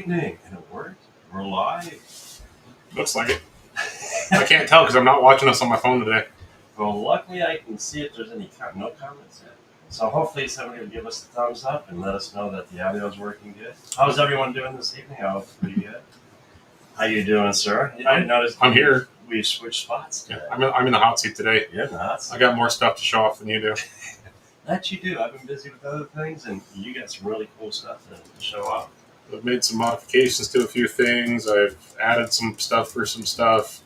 evening. And it worked. We're live. Looks like it. I can't tell because I'm not watching us on my phone today. Well, luckily I can see if there's any no comments yet. So hopefully somebody will give us a thumbs up and let us know that the audio is working good. How's everyone doing this evening? Oh, pretty good. How you doing, sir? I noticed I'm here. We've switched spots today. Yeah, I'm in the hot seat today. You're in the hot seat. I got more stuff to show off than you do. That you do. I've been busy with other things, and you got some really cool stuff to show off. I've made some modifications to a few things. I've added some stuff for some stuff.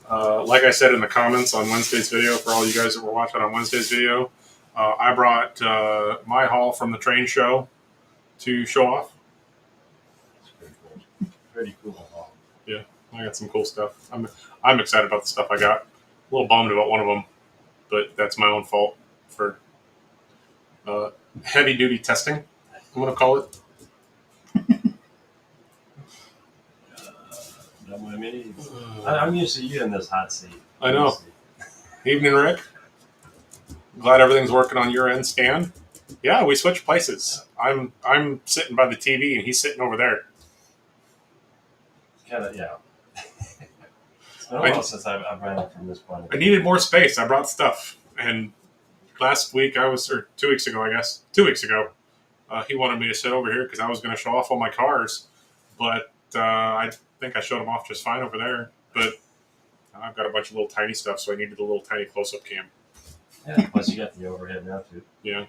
Like I said in the comments on Wednesday's video, for all you guys that were watching on Wednesday's video, I brought my haul from the train show to show off. It's pretty cool. Pretty cool haul. Yeah, I got some cool stuff. I'm excited about the stuff I got. A little bummed about one of them, but that's my own fault for heavy duty testing, I'm going to call it. I'm used to you in this hot seat. I know. Evening, Rick. Glad everything's working on your end, Stan. Yeah, we switched places. I'm sitting by the TV and he's sitting over there. Kind of, yeah. It's been a while since I've ran up from this point. I needed more space. I brought stuff. And last week, or 2 weeks ago, I guess, 2 weeks ago, he wanted me to sit over here because I was going to show off all my cars. But I think I showed them off just fine over there. But I've got a bunch of little tiny stuff, so I needed a little tiny close-up cam. Yeah, plus you got the overhead now, too. Yeah.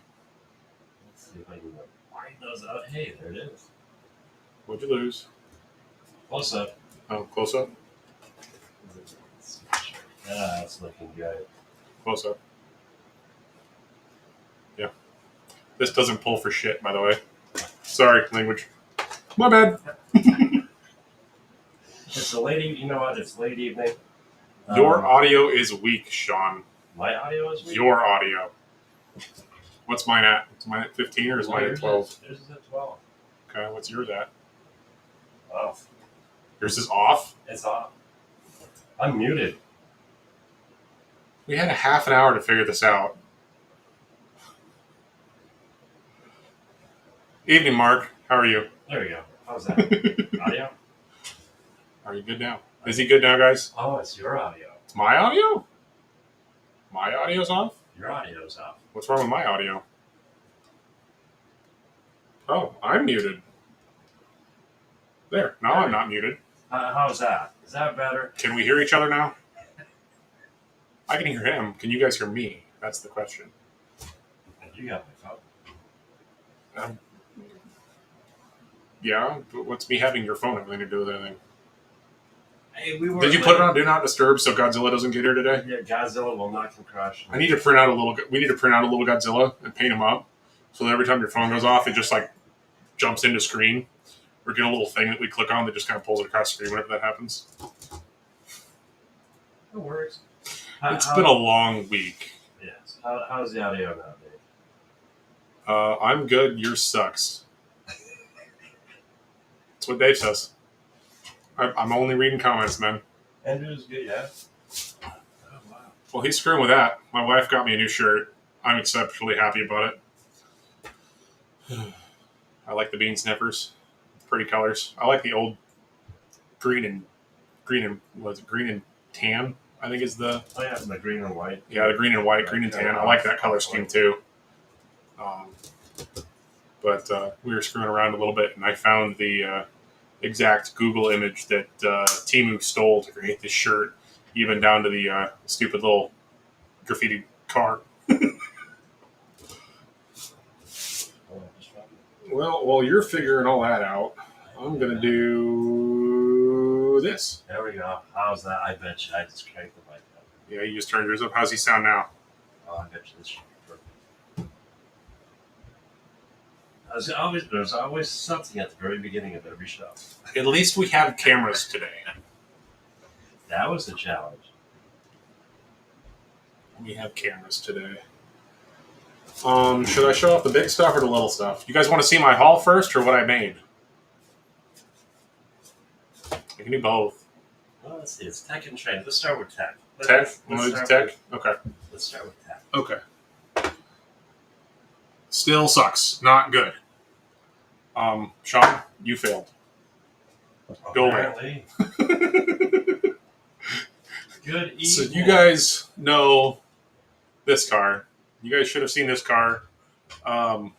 Let's see if I can widen those out. Hey, there it is. What'd you lose? Close-up. Oh, close-up? Yeah, that's looking good. Close-up. Yeah. This doesn't pull for shit, by the way. Sorry, language. My bad. It's a late, you know what? It's late evening. Your audio is weak, Sean. My audio is weak? Your audio. What's mine at? Is mine at 15 or is mine at 12? Yours is at 12. Okay, what's yours at? Off. Yours is off? It's off. I'm muted. We had a half an hour to figure this out. Evening, Mark. How are you? There we go. How's that? Audio? Are you good now? Is he good now, guys? Oh, it's your audio. It's my audio? My audio's off? Your audio's off. What's wrong with my audio? Oh, I'm muted. There. Now I'm not muted. How's that? Is that better? Can we hear each other now? I can hear him. Can you guys hear me? That's the question. You got my phone. Yeah, but what's me having your phone have anything to do with anything? Hey, we were. Did you put it on Do Not Disturb so Godzilla doesn't get here today? Yeah, Godzilla will not come crash. We need to print out a little Godzilla and paint him up, so that every time your phone goes off, it just like jumps into screen, or get a little thing that we click on that just kind of pulls it across the screen whenever that happens. It works. It's been a long week. Yes. How's the audio now, Dave? I'm good. Yours sucks. That's what Dave says. I'm only reading comments, man. Andrew's good, yeah. Oh, wow. Well, he's screwing with that. My wife got me a new shirt. I'm exceptionally happy about it. I like the bean sniffers. Pretty colors. I like the old green and tan, I think is the... Oh, yeah, the green and white. Yeah, the green and white, green and tan. I like that color scheme, too. But we were screwing around a little bit, and I found the exact Google image that Temu stole to create this shirt, even down to the stupid little graffiti car. Well, while you're figuring all that out, I'm going to do this. There we go. How's that? I bet you I just cranked the mic up. Yeah, you just turned yours up. How's he sound now? Oh, I bet you this should be perfect. There's always something at the very beginning of every show. At least we have cameras today. That was the challenge. We have cameras today. Should I show off the big stuff or the little stuff? You guys want to see my haul first or what I made? I can do both. Well, let's see. It's tech and trade. Let's start with tech. Tech? Okay. Let's start with tech. Okay. Still sucks. Not good. Sean, you failed. Go away. Apparently. Good evening. So you guys know this car. You guys should have seen this car a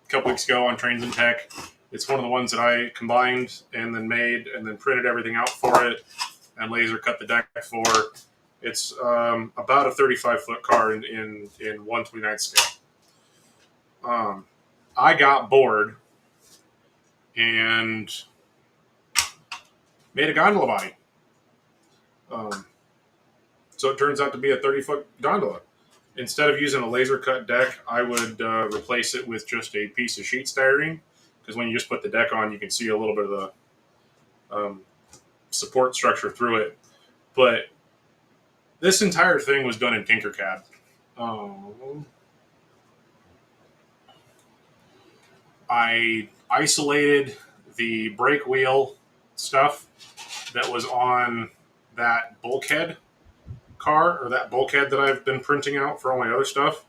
couple weeks ago on Trains and Tech. It's one of the ones that I combined and then made and then printed everything out for it and laser cut the deck for. It's about a 35-foot car in 1/29 scale. I got bored and made a gondola body. So it turns out to be a 30-foot gondola. Instead of using a laser cut deck, I would replace it with just a piece of sheet styrene, because when you just put the deck on, you can see a little bit of the support structure through it. But this entire thing was done in Tinkercad. I isolated the brake wheel stuff that was on that bulkhead car, or that bulkhead that I've been printing out for all my other stuff.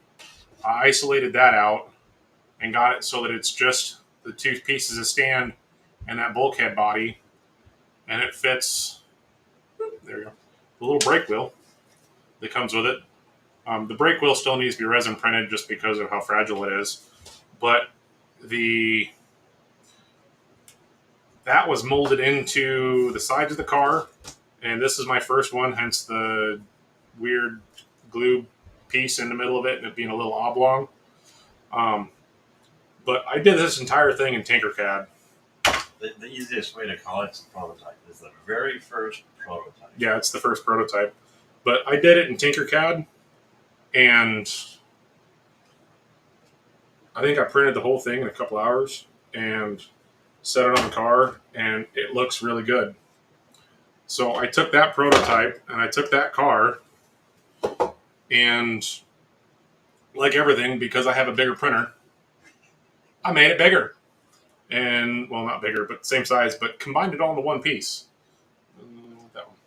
I isolated that out and got it so that it's just the two pieces of stand and that bulkhead body, and it fits. There you go. The little brake wheel that comes with it. The brake wheel still needs to be resin printed just because of how fragile it is, but that was molded into the sides of the car, and this is my first one, hence the weird glue piece in the middle of it and it being a little oblong. But I did this entire thing in Tinkercad. The easiest way to call it is a prototype. It's the very first prototype. Yeah, it's the first prototype. But I did it in Tinkercad, and I think I printed the whole thing in a couple hours and set it on the car, and it looks really good. So I took that prototype and I took that car, and like everything, because I have a bigger printer, I made it bigger. And, well, not bigger, but same size, but combined it all into one piece. That one.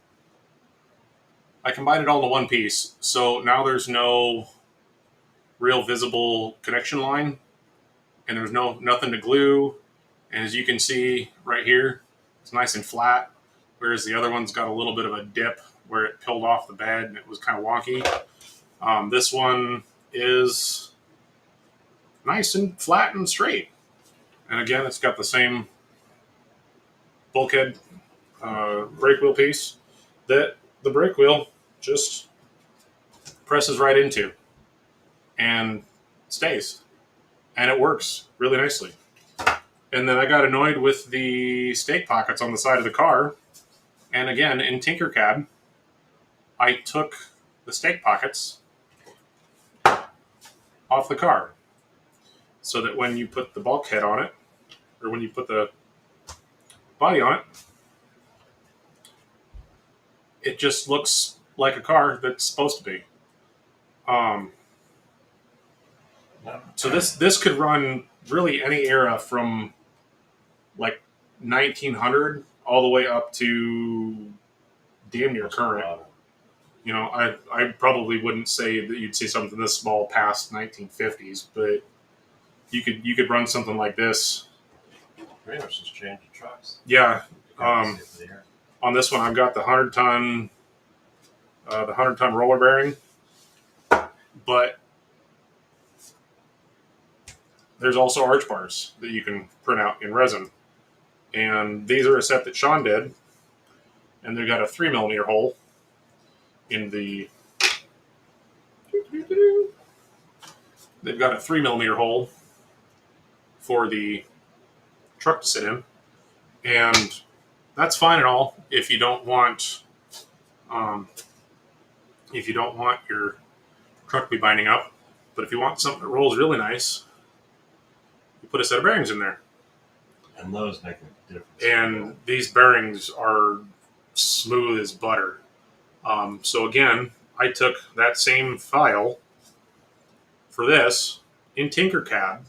I combined it all into one piece, so now there's no real visible connection line, and there's nothing to glue. And as you can see right here, it's nice and flat, whereas the other one's got a little bit of a dip where it peeled off the bed and it was kind of wonky. This one is nice and flat and straight. And again, it's got the same bulkhead brake wheel piece that the brake wheel just presses right into and stays. And it works really nicely. And then I got annoyed with the stake pockets on the side of the car. And again, in Tinkercad, I took the stake pockets off the car so that when you put the bulkhead on it, or when you put the body on it, it just looks like a car that's supposed to be. So this could run really any era from like 1900 all the way up to damn near current. You know, I probably wouldn't say that you'd see something this small past 1950s, but you could run something like this. Pretty much just change the trucks. Yeah. On this one, I've got the 100-ton roller bearing, but there's also arch bars that you can print out in resin. And these are a set that Sean did, and they've got a 3mm hole in the. They've got a 3mm hole for the truck to sit in, and that's fine and all if you don't want your truck to be binding up. But if you want something that rolls really nice, you put a set of bearings in there. And those make a difference. And these bearings are smooth as butter. So again, I took that same file for this in Tinkercad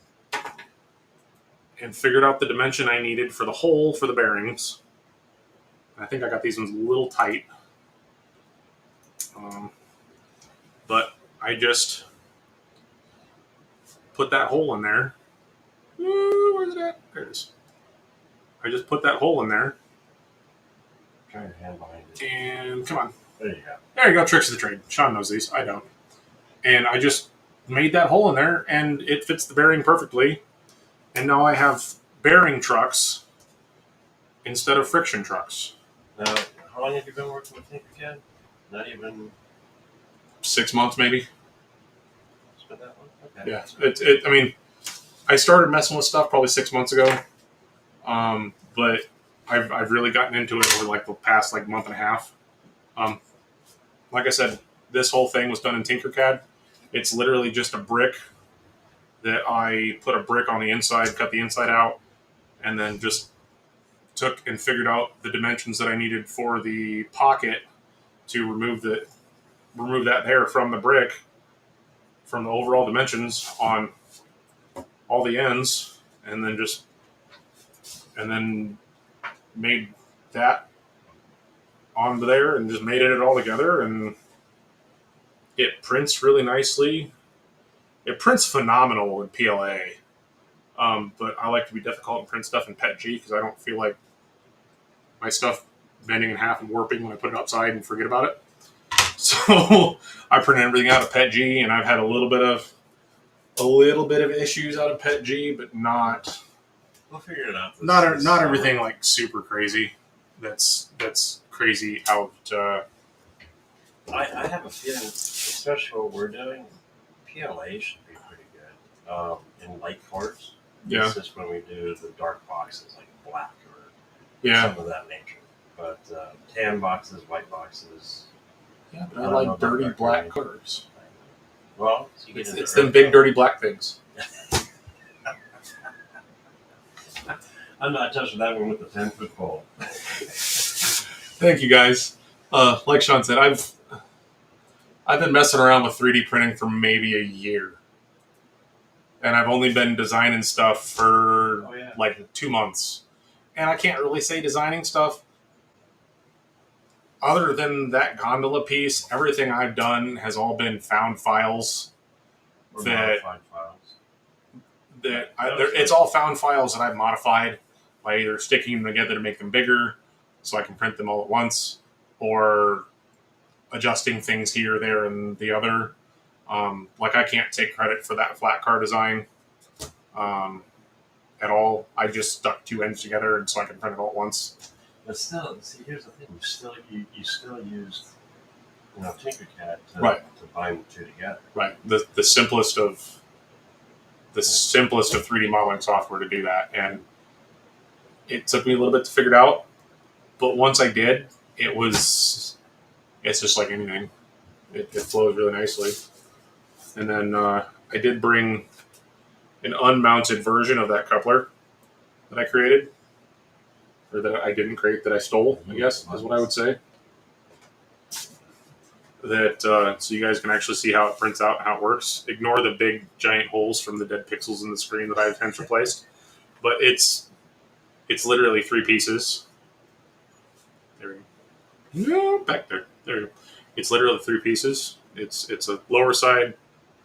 and figured out the dimension I needed for the hole for the bearings. I think I got these ones a little tight. But I just put that hole in there. Where's it at? There it is. I just put that hole in there Try your hand behind it. And come on. There you go. There you go. Tricks of the trade. Sean knows these. I don't. And I just made that hole in there, and it fits the bearing perfectly. And now I have bearing trucks instead of friction trucks. Now, how long have you been working with Tinkercad? Not even 6 months, maybe. it's been that long? Okay. Yeah. I mean, I started messing with stuff probably 6 months ago, but I've really gotten into it over like the past like month and a half. Like I said, this whole thing was done in Tinkercad. It's literally just a brick that I put a brick on the inside, cut the inside out, and then just took and figured out the dimensions that I needed for the pocket to remove that there from the brick, from the overall dimensions on all the ends, and then made that onto there and just made it all together, and it prints really nicely. It prints phenomenal in PLA, but I like to be difficult and print stuff in PETG because I don't feel like my stuff bending in half and warping when I put it outside and forget about it. So I print everything out of PETG, and I've had a little bit of issues out of PETG, but not. We'll figure it out. Not everything like super crazy. That's crazy out. I have a feeling, especially what we're doing, PLA should be pretty good in light colors. Yeah. It's just when we do the dark boxes, like black or Yeah. some of that nature. But tan boxes, white boxes. Yeah, but I like dirty black colors. Well, it's them big dirty black things. I'm not touching that one with the 10-foot pole. Thank you, guys. Like Sean said, I've been messing around with 3D printing for maybe a year, and I've only been designing stuff for like 2 months. And I can't really say designing stuff. Other than that gondola piece, everything I've done has all been found files. Or modified files. It's all found files that I've modified by either sticking them together to make them bigger so I can print them all at once, or adjusting things here, there, and the other. Like I can't take credit for that flat car design at all. I just stuck 2 ends together and so I can print it all at once. But still, see, here's the thing: you still used, Tinkercad to bind the two together. Right. The simplest of 3D modeling software to do that, and it took me a little bit to figure it out. But once I did, it's just like anything. It flows really nicely. And then I did bring an unmounted version of that coupler that I created. Or that I didn't create, that I stole, I guess, is what I would say. That so you guys can actually see how it prints out, how it works. Ignore the big giant holes from the dead pixels in the screen that I've hence replaced. But it's literally 3 pieces. There we go. No, back there. There we go. It's literally 3 pieces. It's a lower side,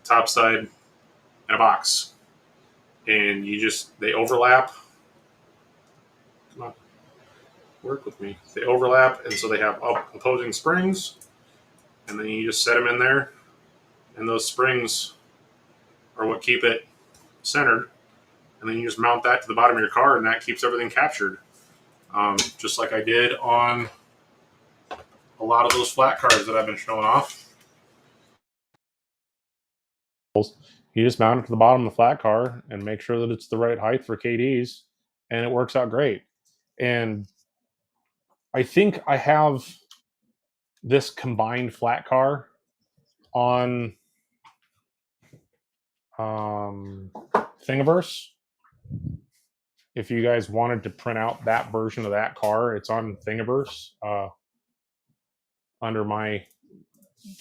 top side, and a box. And they overlap. Come on. Work with me. They overlap, and so they have opposing springs, and then you just set them in there, and those springs are what keep it centered, and then you just mount that to the bottom of your car, and that keeps everything captured, just like I did on a lot of those flat cars that I've been showing off. You just mount it to the bottom of the flat car and make sure that it's the right height for KDs, and it works out great. And I think I have this combined flat car on Thingiverse. If you guys wanted to print out that version of that car, it's on Thingiverse. Under my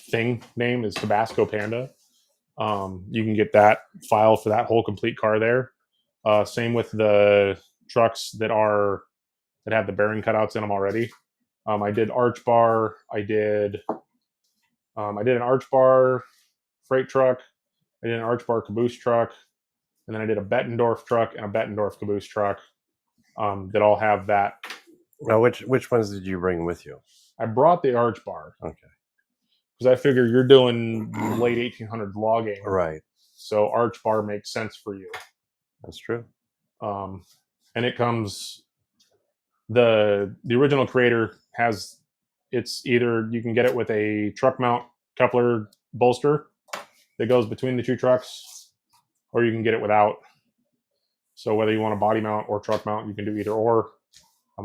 thing name is Tabasco Panda. You can get that file for that whole complete car there. Same with the trucks that have the bearing cutouts in them already. I did arch bar. I did an arch bar freight truck. I did an arch bar caboose truck, and then I did a Bettendorf truck and a Bettendorf caboose truck that all have that Now, which ones did you bring with you? I brought the arch bar. Okay. Because I figure you're doing late 1800s logging. Right. So arch bar makes sense for you. That's true. And it comes, the original creator has, it's either you can get it with a truck mount coupler bolster that goes between the two trucks, or you can get it without. So whether you want a body mount or truck mount, you can do either or.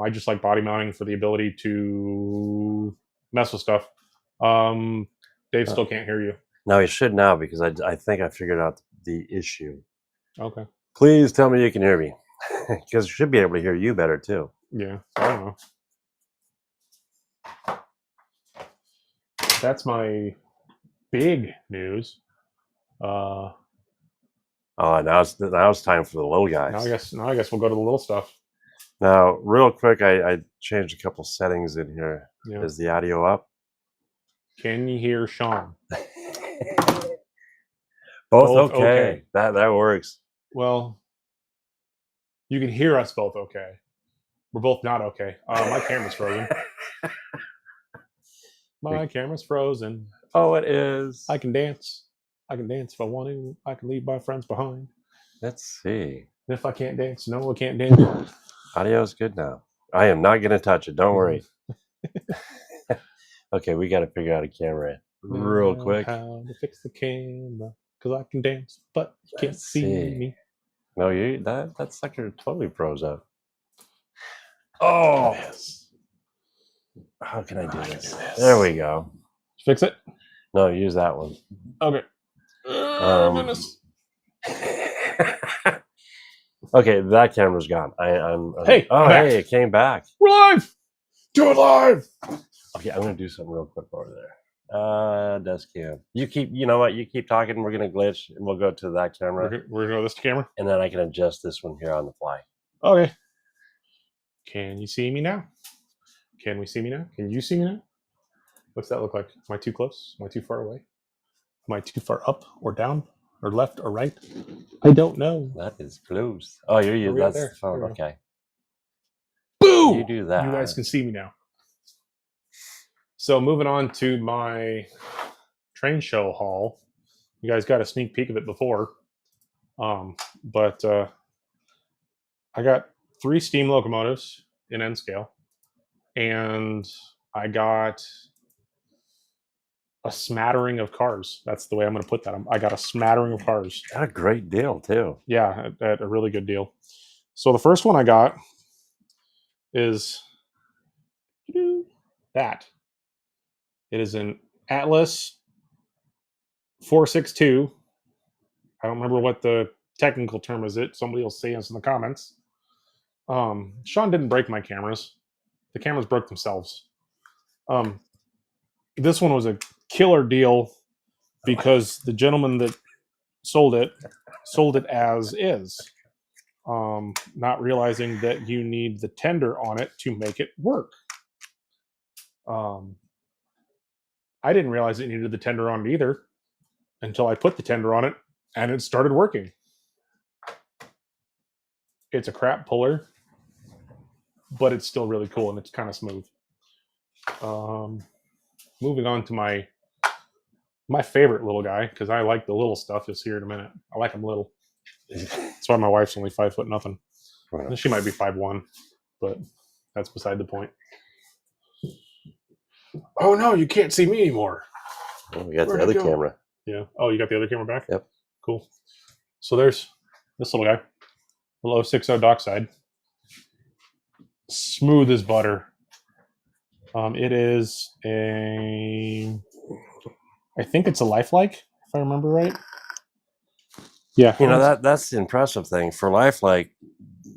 I just like body mounting for the ability to mess with stuff. Dave still can't hear you. No, he should now because I think I figured out the issue. Okay. Please tell me you can hear me, because you should be able to hear you better too. Yeah, I don't know. That's my big news. Oh, now it's time for the little guys. Now I guess we'll go to the little stuff. Now, real quick, I changed a couple settings in here. Yeah. Is the audio up? Can you hear Sean? Both okay. That works. Well, you can hear us both okay. We're both not okay. My camera's frozen. My camera's frozen. Oh, it is. I can dance. I can dance if I want to. I can leave my friends behind. Let's see. And if I can't dance, no, I can't dance. Audio's good now. I am not going to touch it. Don't worry. Okay, we got to figure out a camera real quick. How to fix the camera? Because I can dance, but you can't see me. No, that sucker totally froze up. Oh, how can I do this? There we go. Fix it? No, use that one. Okay. Goodness. Okay, that camera's gone. Hey, hey, it came back. We're live. Do it live. Okay, I'm gonna do something real quick over there. Desk cam. You know what? You keep talking. We're gonna glitch, and we'll go to that camera. We're gonna go to this camera, and then I can adjust this one here on the fly. Okay. Can you see me now? Can we see me now? Can you see me now? What's that look like? Am I too close? Am I too far away? Am I too far up or down or left or right? I don't know. That is close. Oh, you're using that's the phone. Okay. Boom! You do that. You guys can see me now. So moving on to my train show haul. You guys got a sneak peek of it before. But I got 3 steam locomotives in N scale. And I got a smattering of cars. That's the way I'm going to put that. I got a smattering of cars. Got a great deal, too. Yeah, at a really good deal. So the first one I got is that. It is an Atlas 462. I don't remember what the technical term is. Somebody will say us in the comments. Sean didn't break my cameras. The cameras broke themselves. This one was a killer deal because the gentleman that sold it as is, not realizing that you need the tender on it to make it work. I didn't realize it needed the tender on it either until I put the tender on it and it started working. It's a crap puller, but it's still really cool and it's kind of smooth. Moving on to my favorite little guy, because I like the little stuff. You'll see here in a minute. I like them little. That's why my wife's only 5 foot nothing. Right. She might be 5'1", but that's beside the point. Oh no, you can't see me anymore. Oh, we got the other camera. Yeah. Oh, you got the other camera back? Yep. Cool. So there's this little guy. Little 060 dockside. Smooth as butter. It is I think it's a lifelike, if I remember right. Yeah. You know, that's the impressive thing. For lifelike.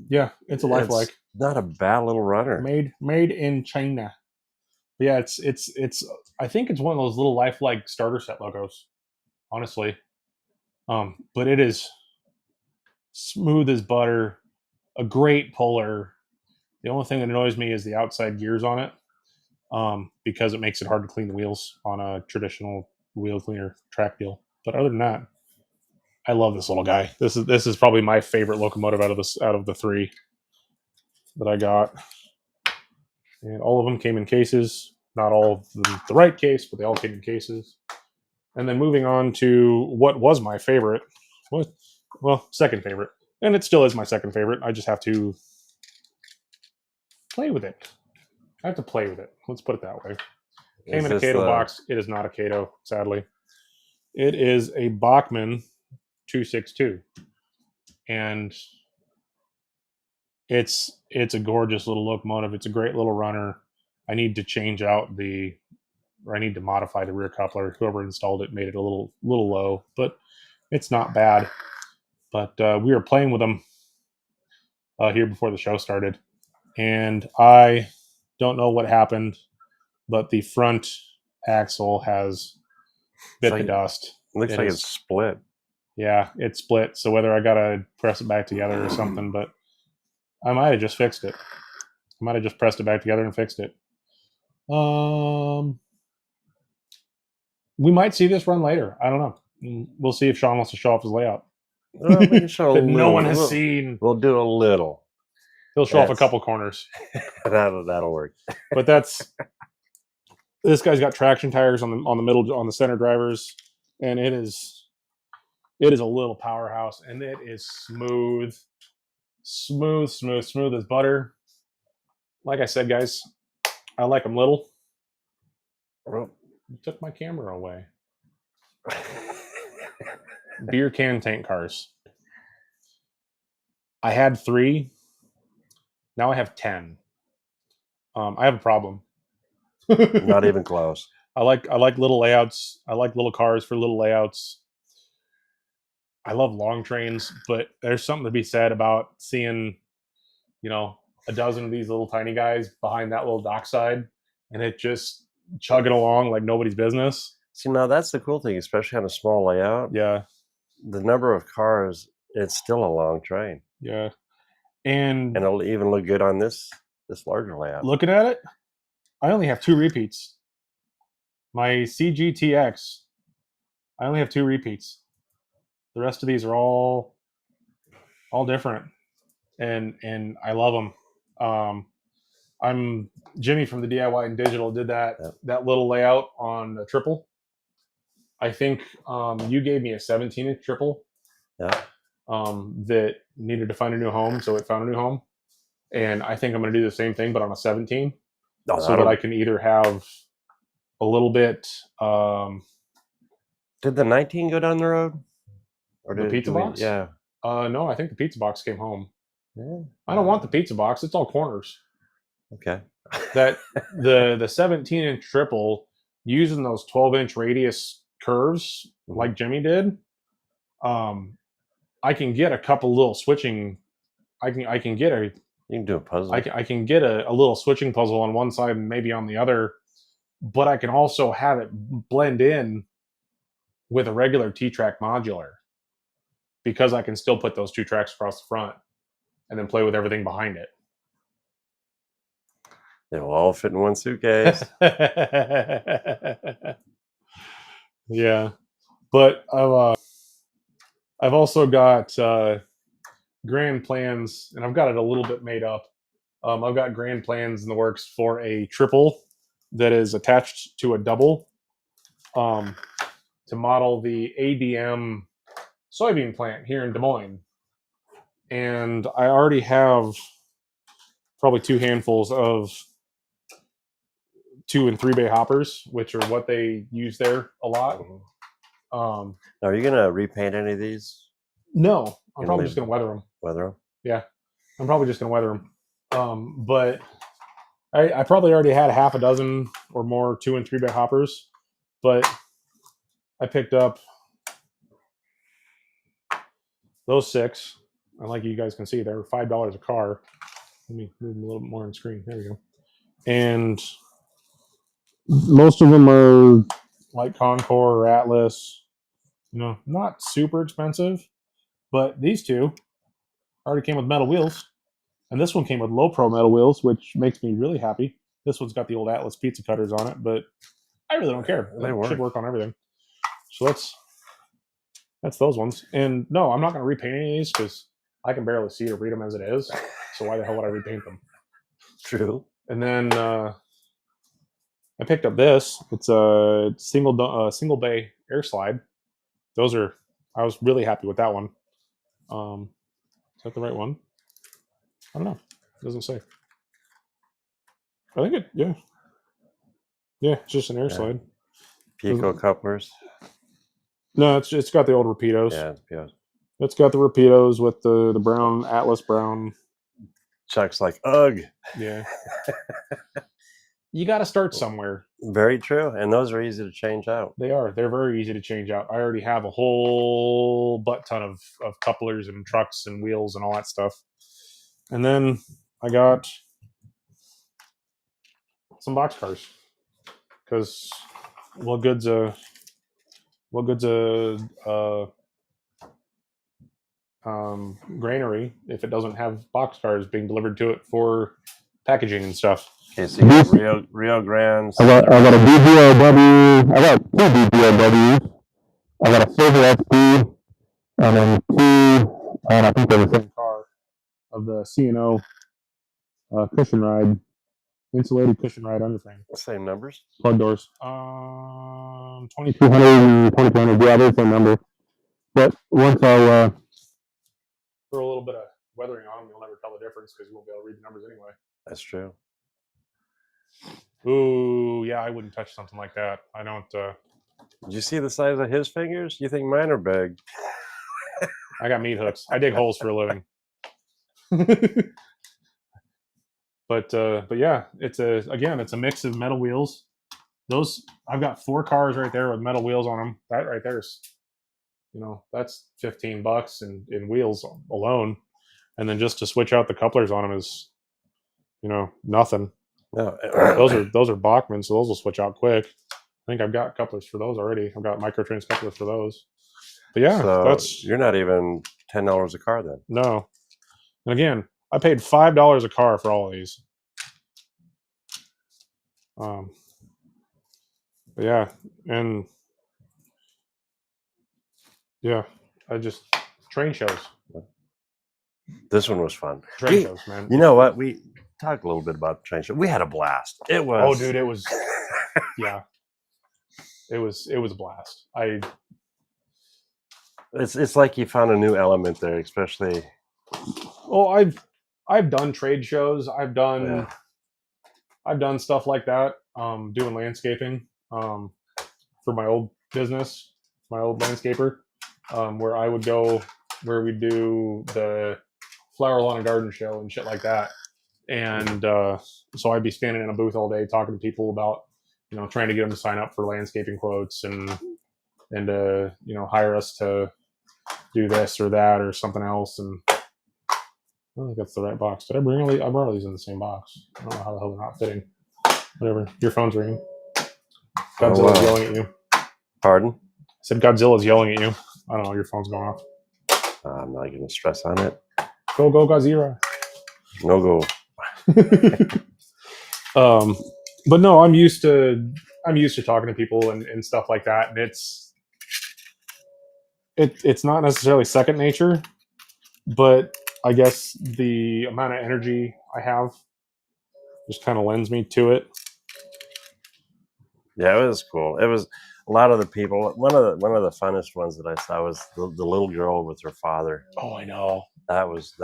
Yeah, it's a lifelike. It's not a bad little runner. Made in China. But yeah, it's I think it's one of those little lifelike starter set logos, honestly. But it is smooth as butter, a great puller. The only thing that annoys me is the outside gears on it, because it makes it hard to clean the wheels on a traditional wheel cleaner track deal. But other than that, I love this little guy. This is probably my favorite locomotive out of the 3 that I got. And all of them came in cases. Not all of them the right case, but they all came in cases. And then moving on to what was my favorite. Well, second favorite. And it still is my second favorite. I just have to play with it. I have to play with it. Let's put it that way. Came in a Kato box. It is not a Kato, sadly. It is a Bachmann 262. And it's a gorgeous little locomotive. It's a great little runner. I need to change out I need to modify the rear coupler. Whoever installed it made it a little low, but it's not bad. But we were playing with them here before the show started, and I don't know what happened, but the front axle has bit the dust. Looks like it's split. Yeah, it's split. So whether I gotta press it back together or something, but I might have just fixed it. I might have just pressed it back together and fixed it. We might see this run later. I don't know. We'll see if Sean wants to show off his layout. We can show that no one has seen. We'll do a little. He'll show off a couple corners. That'll work. But this guy's got traction tires on the center drivers, and it is a little powerhouse, and it is smooth as butter. Like I said, guys, I like them little. You took my camera away. Beer can tank cars. I had 3. Now I have 10. I have a problem. Not even close. I like little layouts. I like little cars for little layouts. I love long trains, but there's something to be said about seeing, a dozen of these little tiny guys behind that little dockside, and it just chugging along like nobody's business. See, now that's the cool thing, especially on a small layout. Yeah. The number of cars, it's still a long train. Yeah. And it'll even look good on this larger layout. Looking at it, I only have 2 repeats. My CGTX, I only have 2 repeats. The rest of these are all different, and I love them. I'm Jimmy from the DIY and Digital did that little layout on a triple. I think you gave me a 17-inch triple. Yeah. That needed to find a new home, so it found a new home. And I think I'm going to do the same thing, but on a 17, so that I can either have a little bit. Did the 19 go down the road? Or the pizza box? Yeah. No, I think the pizza box came home. Yeah. I don't want the pizza box. It's all corners. Okay. That the 17-inch triple using those 12-inch radius curves like Jimmy did. I can get a couple little switching. I can get a. You can do a puzzle. I can get a little switching puzzle on one side and maybe on the other, but I can also have it blend in with a regular T-track modular, because I can still put those 2 tracks across the front and then play with everything behind it. They will all fit in one suitcase. Yeah, but I've also got grand plans, and I've got it a little bit made up. I've got grand plans in the works for a triple that is attached to a double to model the ADM soybean plant here in Des Moines. And I already have probably 2 handfuls of 2 and 3 bay hoppers, which are what they use there a lot. Now, are you going to repaint any of these? No, I'm probably just going to weather them. Weather them? Yeah, I'm probably just going to weather them. But I probably already had half a dozen or more 2 and 3 bay hoppers, but I picked up those 6. And like you guys can see, they're $5 a car. Let me move them a little bit more on screen. There we go. And most of them are like Concord or Atlas. Not super expensive, but these 2 already came with metal wheels. And this one came with low pro metal wheels, which makes me really happy. This one's got the old Atlas pizza cutters on it, but I really don't care. They should work on everything. So that's those ones. And no, I'm not going to repaint any of these because I can barely see or read them as it is. So why the hell would I repaint them? True. And then I picked up this. It's a single bay air slide. I was really happy with that one. Is that the right one? I don't know. It doesn't say. I think yeah. It's just an air slide. Pico couplers. No, it's got the old Rapidos. Yeah. It's got the Rapidos with the brown Atlas brown. Chuck's like, ugh. Yeah. You got to start somewhere. Very true. And those are easy to change out. They are. They're very easy to change out. I already have a whole butt ton of couplers and trucks and wheels and all that stuff. And then I got some boxcars. Because what good's a granary if it doesn't have boxcars being delivered to it for packaging and stuff? Okay, so you got Rio Grandes. I got a BBOW. I got two BBOWs. I got a Silver SP, and then two, and I think they're the same car of the C&O cushion ride, insulated cushion ride underframe. Same numbers. plug doors. 2200. and 2200. Yeah, they're the same number. But once I Throw a little bit of weathering on them, you'll never tell the difference because you won't be able to read the numbers anyway. That's true. Ooh, yeah, I wouldn't touch something like that. I don't. Did you see the size of his fingers? You think mine are big? I got meat hooks. I dig holes for a living. But yeah, it's a mix of metal wheels. Those I've got 4 cars right there with metal wheels on them. That right there's, that's $15 in wheels alone, and then just to switch out the couplers on them is, nothing. No. Those are Bachmann, so those will switch out quick. I think I've got couplers for those already. I've got microtrans couplers for those. But yeah, so you're not even $10 a car then. No. And again, I paid $5 a car for all of these. But yeah, and yeah, train shows. This one was fun. Train shows, man. You know what? We talked a little bit about the train show. We had a blast. It was. Oh, dude, it was. Yeah, it was a blast. It's like you found a new element there, especially. Oh, I've done trade shows. I've done stuff like that. Doing landscaping. For my old business, my old landscaper, where I would go, where we do the flower lawn and garden show and shit like that. And so I'd be standing in a booth all day talking to people about, trying to get them to sign up for landscaping quotes and hire us to do this or that or something else. And I don't think that's the right box. Did I bring all these? I brought all these in the same box. I don't know how the hell they're not fitting. Whatever. Your phone's ringing. Godzilla's yelling at you. Pardon? I said Godzilla's yelling at you. I don't know. Your phone's going off. I'm not going to stress on it. Go Godzilla. No go. But no, I'm used to talking to people and stuff like that, and it's not necessarily second nature, but I guess the amount of energy I have just kind of lends me to it. Yeah, it was cool. It was a lot of the people. One of the funnest ones that I saw was the little girl with her father. Oh, I know. That was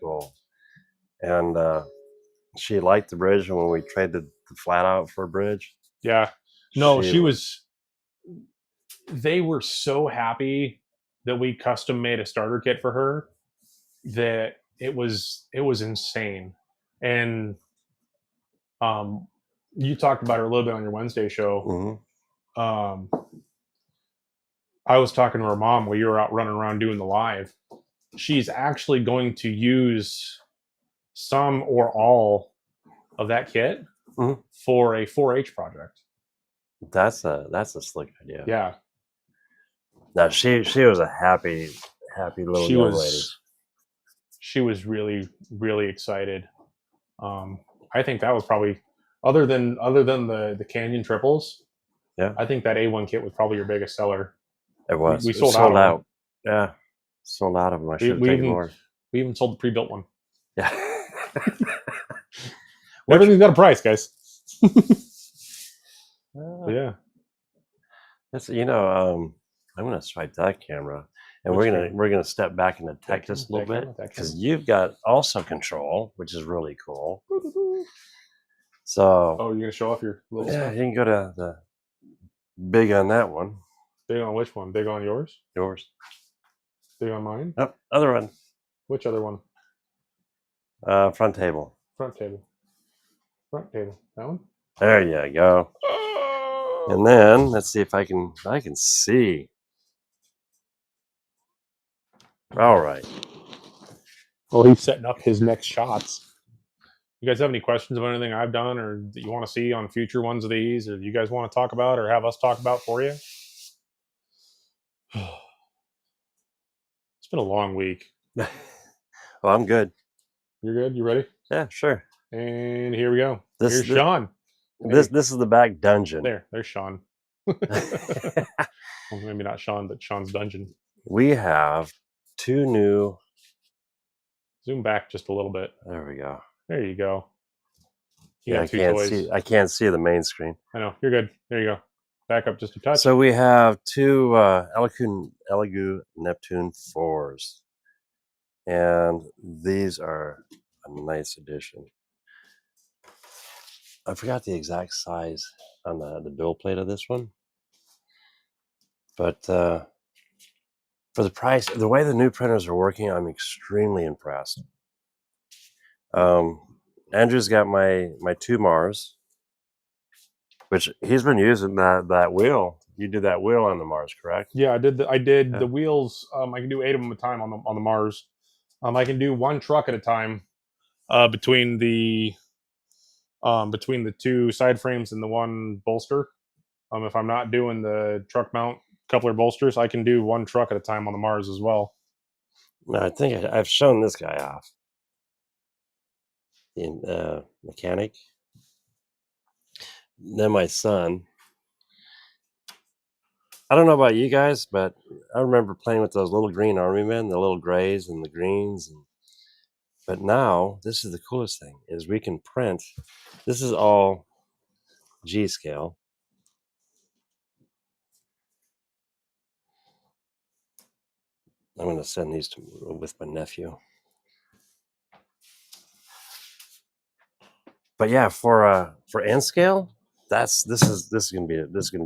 cool. And she liked the bridge when we traded the flat out for a bridge. Yeah. No, they were so happy that we custom made a starter kit for her that it was insane. And you talked about her a little bit on your Wednesday show. Mm-hmm. I was talking to her mom while you were out running around doing the live. She's actually going to use some or all of that kit for a 4-H project. That's a slick idea. Yeah. Now she was a happy little young lady. She was really, really excited. I think that was probably other than the Canyon triples. Yeah. I think that A1 kit was probably your biggest seller. It was. We sold out. Yeah. Sold out of them. I should have taken more. We even sold the pre-built one. Yeah. Everything's got a price, guys. Yeah. That's I'm gonna swipe that camera, and Which we're gonna step back into tech just a little bit because you've got also control, which is really cool. So Oh, you're gonna show off your little yeah, stuff? you can go to the big on that one. Big on which one? Big on yours? Yours. Big on mine? Oh, other one. Which other one? Front table. Front table. Front table. That one? There you go. Oh! And then let's see if I can see. All right. Well, he's setting up his next shots. You guys have any questions about anything I've done or that you want to see on future ones of these, or you guys want to talk about or have us talk about for you? It's been a long week. Well, I'm good. You're good? You ready? Yeah, sure. And here we go. This- Here's this- Sean. This is the back dungeon. There's Sean. Well, maybe not Sean, but Sean's dungeon. We have two new. Zoom back just a little bit. There we go. There you go. You Yeah, got two toys. I can't see the main screen. I know. You're good. There you go. Back up just a touch. So we have two Elegoo Neptune 4s, and these are a nice addition. I forgot the exact size on the bill plate of this one, but for the price, the way the new printers are working, I'm extremely impressed. Andrew's got my two Mars, which he's been using that wheel. You did that wheel on the Mars, correct? Yeah, I did. Yeah. The wheels. I can do 8 of them at a time on the Mars. I can do one truck at a time between the two side frames and the one bolster. If I'm not doing the truck mount coupler bolsters, I can do one truck at a time on the Mars as well. No, I think I've shown this guy off. The mechanic. Then my son. I don't know about you guys, but I remember playing with those little green army men, the little grays and the greens. But now, this is the coolest thing, is we can print. This is all G scale. I'm going to send these with my nephew. But yeah, for N scale, this is gonna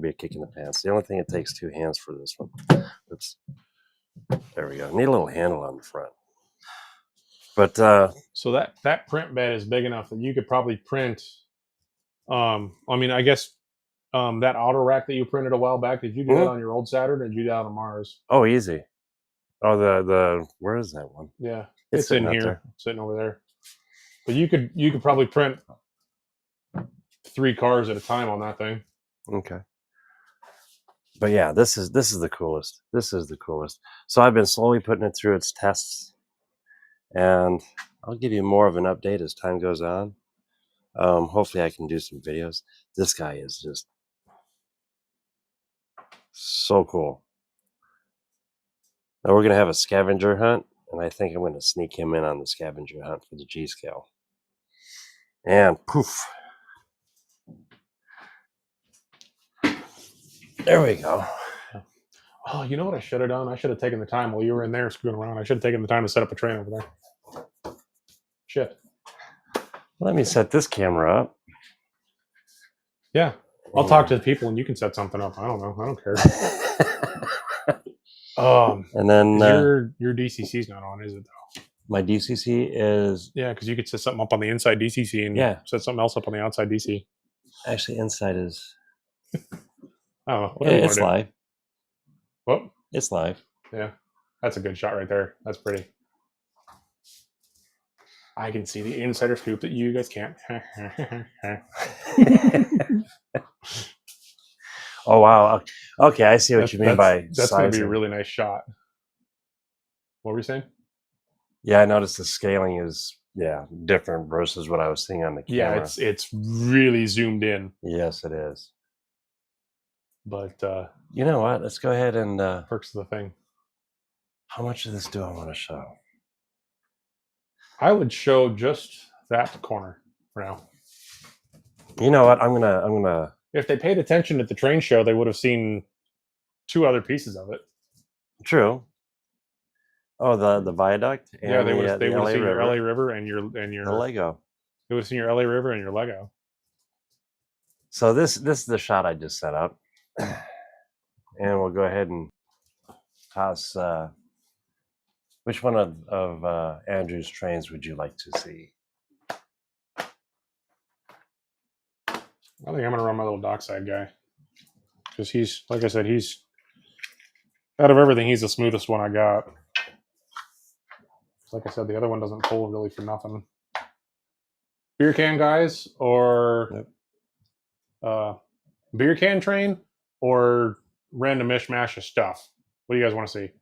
be a kick in the pants. The only thing it takes 2 hands for this one. Oops. There we go. Need a little handle on the front. But so that print bed is big enough that you could probably print. I mean, I guess that auto rack that you printed a while back. Did you do that on your old Saturn, or did you do that on Mars? Oh, easy. Oh, the where is that one? Yeah, It's in sitting here, there. sitting over there. But you could probably print 3 cars at a time on that thing. Okay. But yeah, this is the coolest. This is the coolest. So I've been slowly putting it through its tests, and I'll give you more of an update as time goes on. Hopefully I can do some videos. This guy is just so cool. Now we're going to have a scavenger hunt, and I think I'm going to sneak him in on the scavenger hunt for the G scale. And poof. There we go. Oh, you know what I should have done? I should have taken the time while you were in there screwing around. I should have taken the time to set up a train over there. Shit. Let me set this camera up. Yeah. I'll talk to the people and you can set something up. I don't know. I don't care. And then your DCC's not on, is it though? my DCC is Yeah, because you could set something up on the inside DCC and set something else up on the outside DC. actually inside is. Oh, It's live. What? It's live. Yeah, that's a good shot right there. That's pretty. I can see the insider scoop that you guys can't. Oh wow. Okay, I see what you mean by that's going to be a sizing. really nice shot. What were you saying? Yeah, I noticed the scaling is different versus what I was seeing on the camera. Yeah, it's really zoomed in. Yes, it is. But you know what? Let's go ahead and perks of the thing. How much of this do I want to show? I would show just that corner for now. You know what? I'm gonna. If they paid attention at the train show, they would have seen 2 other pieces of it. True. Oh, the viaduct and Yeah, they would have the LA seen your River, LA River and your the Lego. they would have seen your LA River and your Lego. So this is the shot I just set up, and we'll go ahead and toss. Which one of Andrew's trains would you like to see? I think I'm gonna run my little dockside guy because he's, like I said, he's out of everything, he's the smoothest one I got. Like I said, the other one doesn't pull really for nothing. Beer can guys or beer can train or random mishmash of stuff. What do you guys want to see?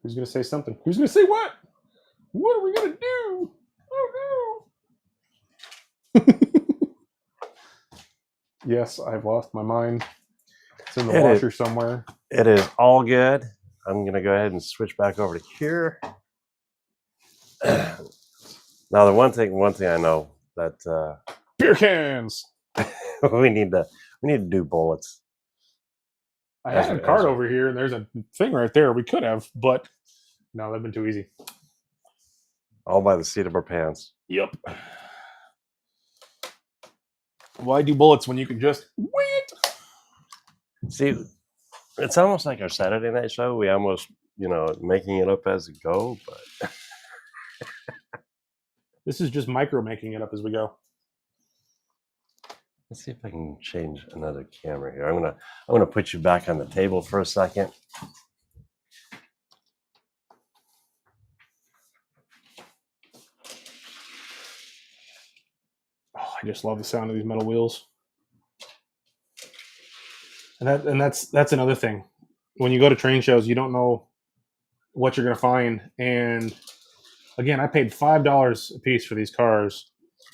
Who's gonna say something? Who's gonna say what? What are we gonna do? Oh no! Yes, I've lost my mind. It's in the washer somewhere. It is all good. I'm gonna go ahead and switch back over to here. Now, the one thing I know that Beer cans. we need to do bullets. I had a card over here, and there's a thing right there. We could have, but no, that'd been too easy. All by the seat of our pants. Yep. Why do bullets when you can just wait? See, it's almost like our Saturday night show. We almost, making it up as we go, but this is just micro making it up as we go. let's see if I can change another camera here. I'm gonna put you back on the table for a second. Oh, I just love the sound of these metal wheels. And that's another thing. When you go to train shows, you don't know what you're going to find. And again, I paid $5 a piece for these cars,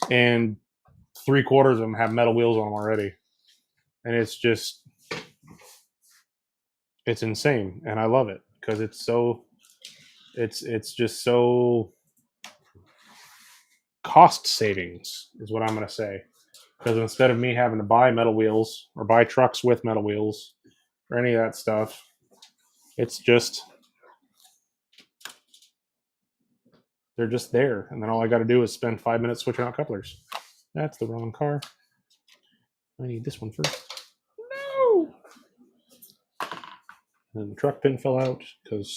and 3/4 of them have metal wheels on them already. And it's insane, and I love it because it's just so cost savings is what I'm going to say. Because instead of me having to buy metal wheels or buy trucks with metal wheels or any of that stuff, it's just, they're just there. And then all I got to do is spend 5 minutes switching out couplers. That's the wrong car. I need this one first. No! And the truck pin fell out because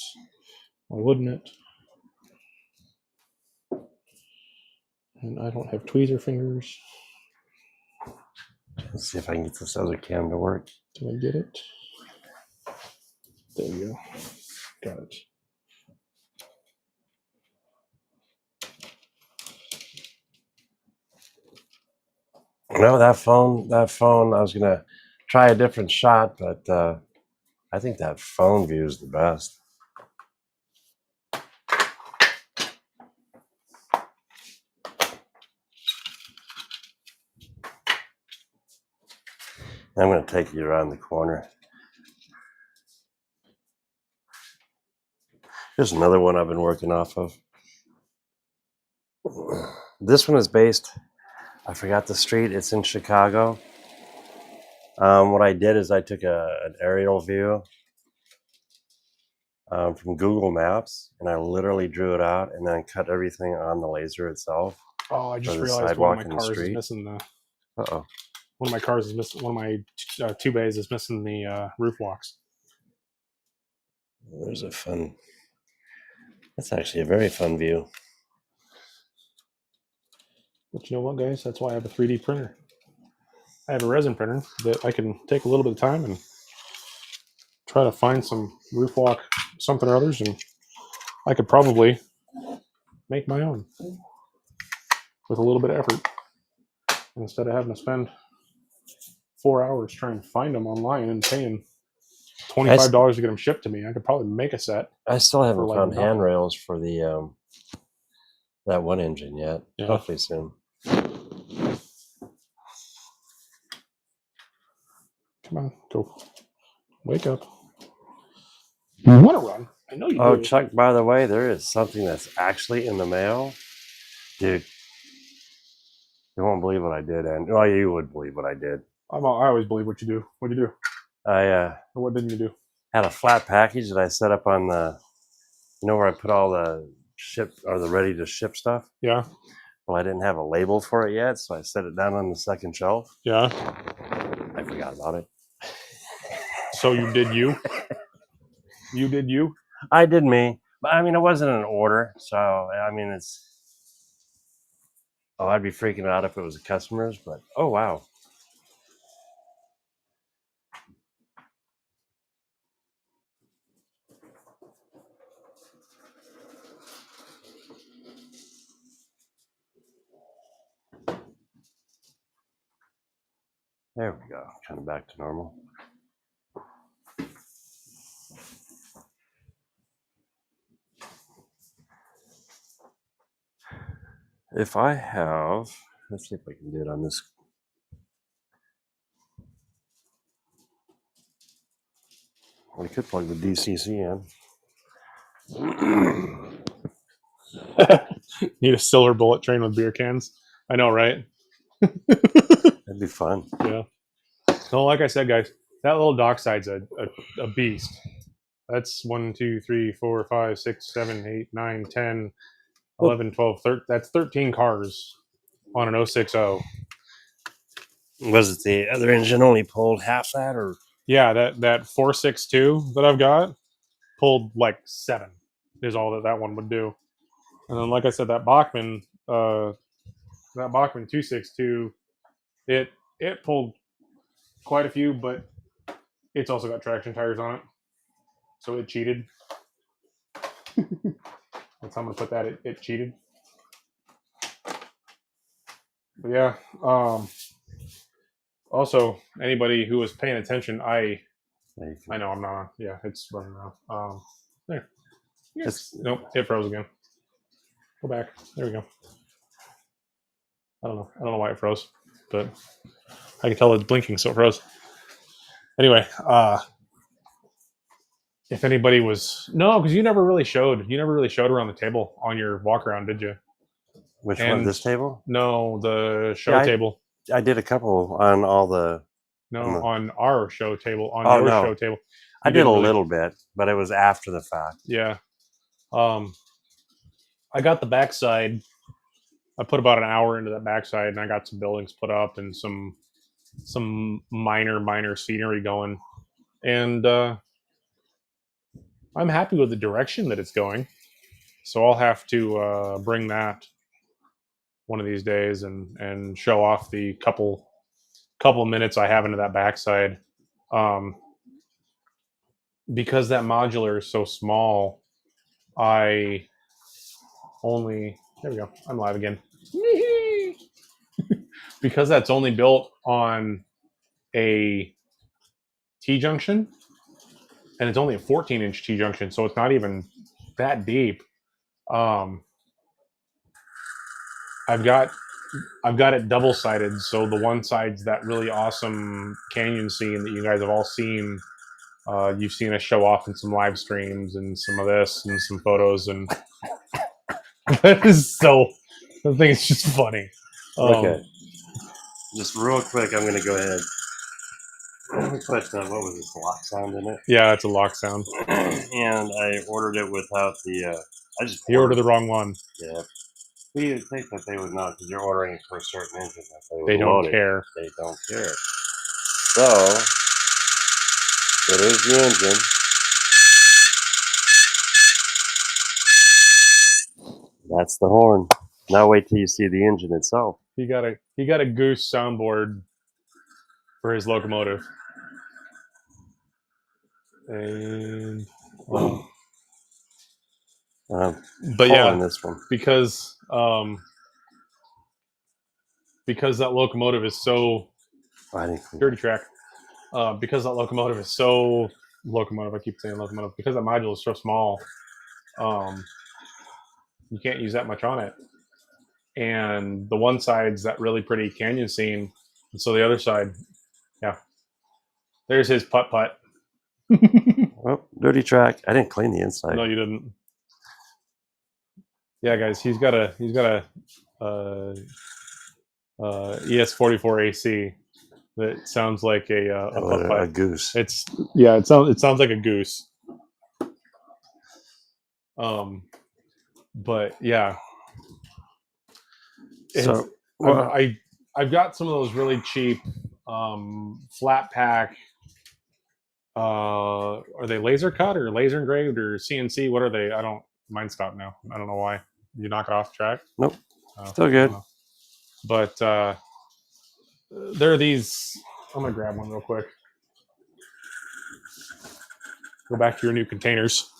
why wouldn't it? And I don't have tweezer fingers. Let's see if I can get this other cam to work. Can I get it? There you go. Got it. No, that phone, I was gonna try a different shot, but I think that phone view is the best. I'm gonna take you around the corner. Here's another one I've been working off of. This one is based, I forgot the street, it's in Chicago. What I did is I took an aerial view from Google Maps, and I literally drew it out and then cut everything on the laser itself. Oh, I just the realized sidewalk one of and my the cars is street. missing the. Uh-oh. One of my cars is missing. One of my 2 bays is missing the roof walks. There's a fun. That's actually a very fun view. But you know what, guys? That's why I have a 3D printer. I have a resin printer that I can take a little bit of time and try to find some roof walk something or others, and I could probably make my own with a little bit of effort instead of having to spend 4 hours trying to find them online and paying $25 to get them shipped to me. I could probably make a set. I still haven't like found nothing. handrails for the that one engine yet. Yeah. Hopefully soon. Come on, go. Wake up. You want to run. I know you do. Oh, Chuck, by the way, there is something that's actually in the mail. Dude, You won't believe what I did, and well, you would believe what I did. I always believe what you do. What'd you do? I Or what didn't you do? had a flat package that I set up on the, where I put all the ship or the ready to ship stuff. Yeah. Well, I didn't have a label for it yet, so I set it down on the second shelf. Yeah. I forgot about it. So you did you? You did you? I did me, but I mean, it wasn't an order, so I mean, it's. Oh, I'd be freaking out if it was customers, but oh wow. There we go. Kind of back to normal. If I have, let's see if I can do it on this. We could plug the DCC in. Need a silver bullet train with beer cans. I know, right? That'd be fun. Yeah. So, like I said, guys, that little dockside's a beast. That's 1, 2, 3, 4, 5, 6, 7, 8, 9, 10, 11, 12, 13. That's 13 cars on an 060. Was it the other engine only pulled half that, or? Yeah, that 462 that I've got pulled like 7 is all that one would do. And then, like I said, that Bachmann 262, it pulled quite a few, but it's also got traction tires on it, so it cheated. That's how I'm gonna put that. It cheated. But yeah. Also, anybody who was paying attention, I know I'm not. Yeah, it's running now. There. Yes. Nope. It froze again. Go back. There we go. I don't know why it froze, but I can tell it's blinking, so it froze. Anyway, if anybody was because you never really showed around the table on your walk around, did you? Which one? This table? No, the show table. I did a couple on all the. On our show table. On your show table. I did a little bit, but it was after the fact. Yeah. I got the backside. I put about an hour into that backside, and I got some buildings put up and some minor scenery going, and I'm happy with the direction that it's going. So I'll have to bring that one of these days and show off the couple minutes I have into that backside. Because that modular is so small, I only there we go. I'm live again. Because that's only built on a T-junction, and it's only a 14-inch T-junction, so it's not even that deep. I've got it double-sided, so the one side's that really awesome canyon scene that you guys have all seen. You've seen us show off in some live streams and some of this and some photos, and that is so. I think it's just funny. Okay. Just real quick, I'm going to go ahead. We put what was this, lock sound in it? Yeah, it's a lock sound. And I ordered it without the. You ordered the wrong one. Yeah. Well, you'd think that they would know because you're ordering it for a certain engine. They don't care. They don't care. So, it is the engine. That's the horn. Now wait till you see the engine itself. He got a Goose soundboard for his locomotive. And but yeah, this one because that locomotive is so dirty track. Because that locomotive is so locomotive. I keep saying locomotive because that module is so small. You can't use that much on it. And the one side's that really pretty canyon scene, and so the other side, yeah. There's his putt. Oh, dirty track. I didn't clean the inside. No, you didn't. Yeah, guys, he's got a ES44AC. That sounds like a putt A putt. goose. It sounds like a goose. But yeah, So, well, I've got some of those really cheap flat pack. Are they laser cut or laser engraved or CNC? What are they? I don't. Mine stopped now. I don't know why. You knock it off the track? nope. Oh, Still I good. don't know. But there are these. I'm gonna grab one real quick. Go back to your new containers.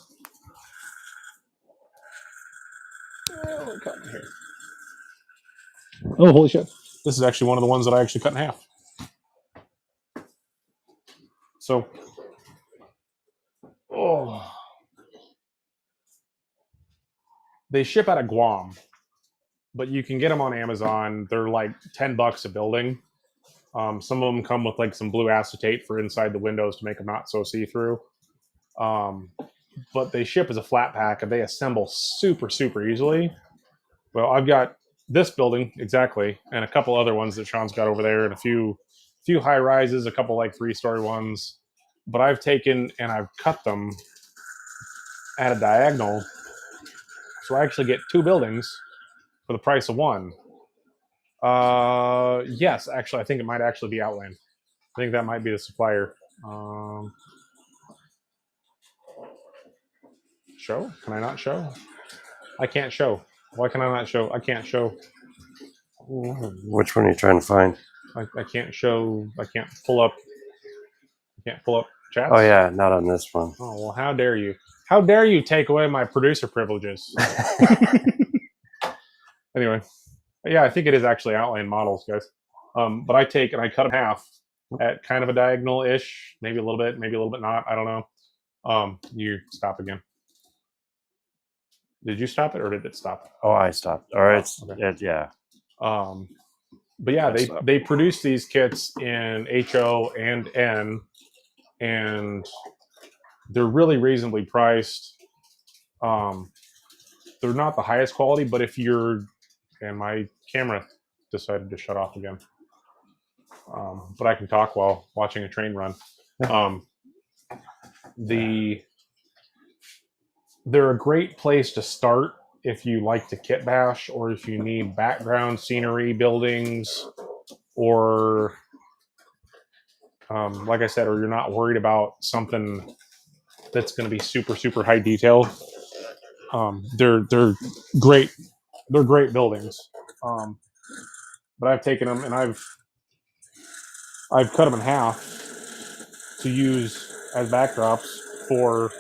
Oh, holy shit. This is actually one of the ones that I actually cut in half. So, they ship out of Guam, but you can get them on Amazon. They're like $10 a building. Some of them come with like some blue acetate for inside the windows to make them not so see-through. But they ship as a flat pack and they assemble super, super easily. Well, I've got this building exactly, and a couple other ones that Sean's got over there, and a few high rises, a couple like 3-story ones. But I've taken and I've cut them at a diagonal, so I actually get 2 buildings for the price of one. Yes, actually, I think it might actually be Outland. I think that might be the supplier. Show? Can I not show? I can't show. Why can I not show? I can't show. Which one are you trying to find? I can't show. I can't pull up. I can't pull up chats. Oh yeah, not on this one. Oh well, how dare you? How dare you take away my producer privileges? Anyway, yeah, I think it is actually Outland models, guys. But I take and I cut them half at kind of a diagonal-ish, maybe a little bit not. I don't know. You stop again. Did you stop it or did it stop? Oh, I stopped. All right, okay. yeah. But yeah, they produce these kits in HO and N, and they're really reasonably priced. They're not the highest quality, but if you're, and my camera decided to shut off again. But I can talk while watching a train run. They're a great place to start if you like to kit bash, or if you need background scenery, buildings, or like I said, or you're not worried about something that's going to be super, super high detail. They're great. They're great buildings. But I've taken them and I've cut them in half to use as backdrops for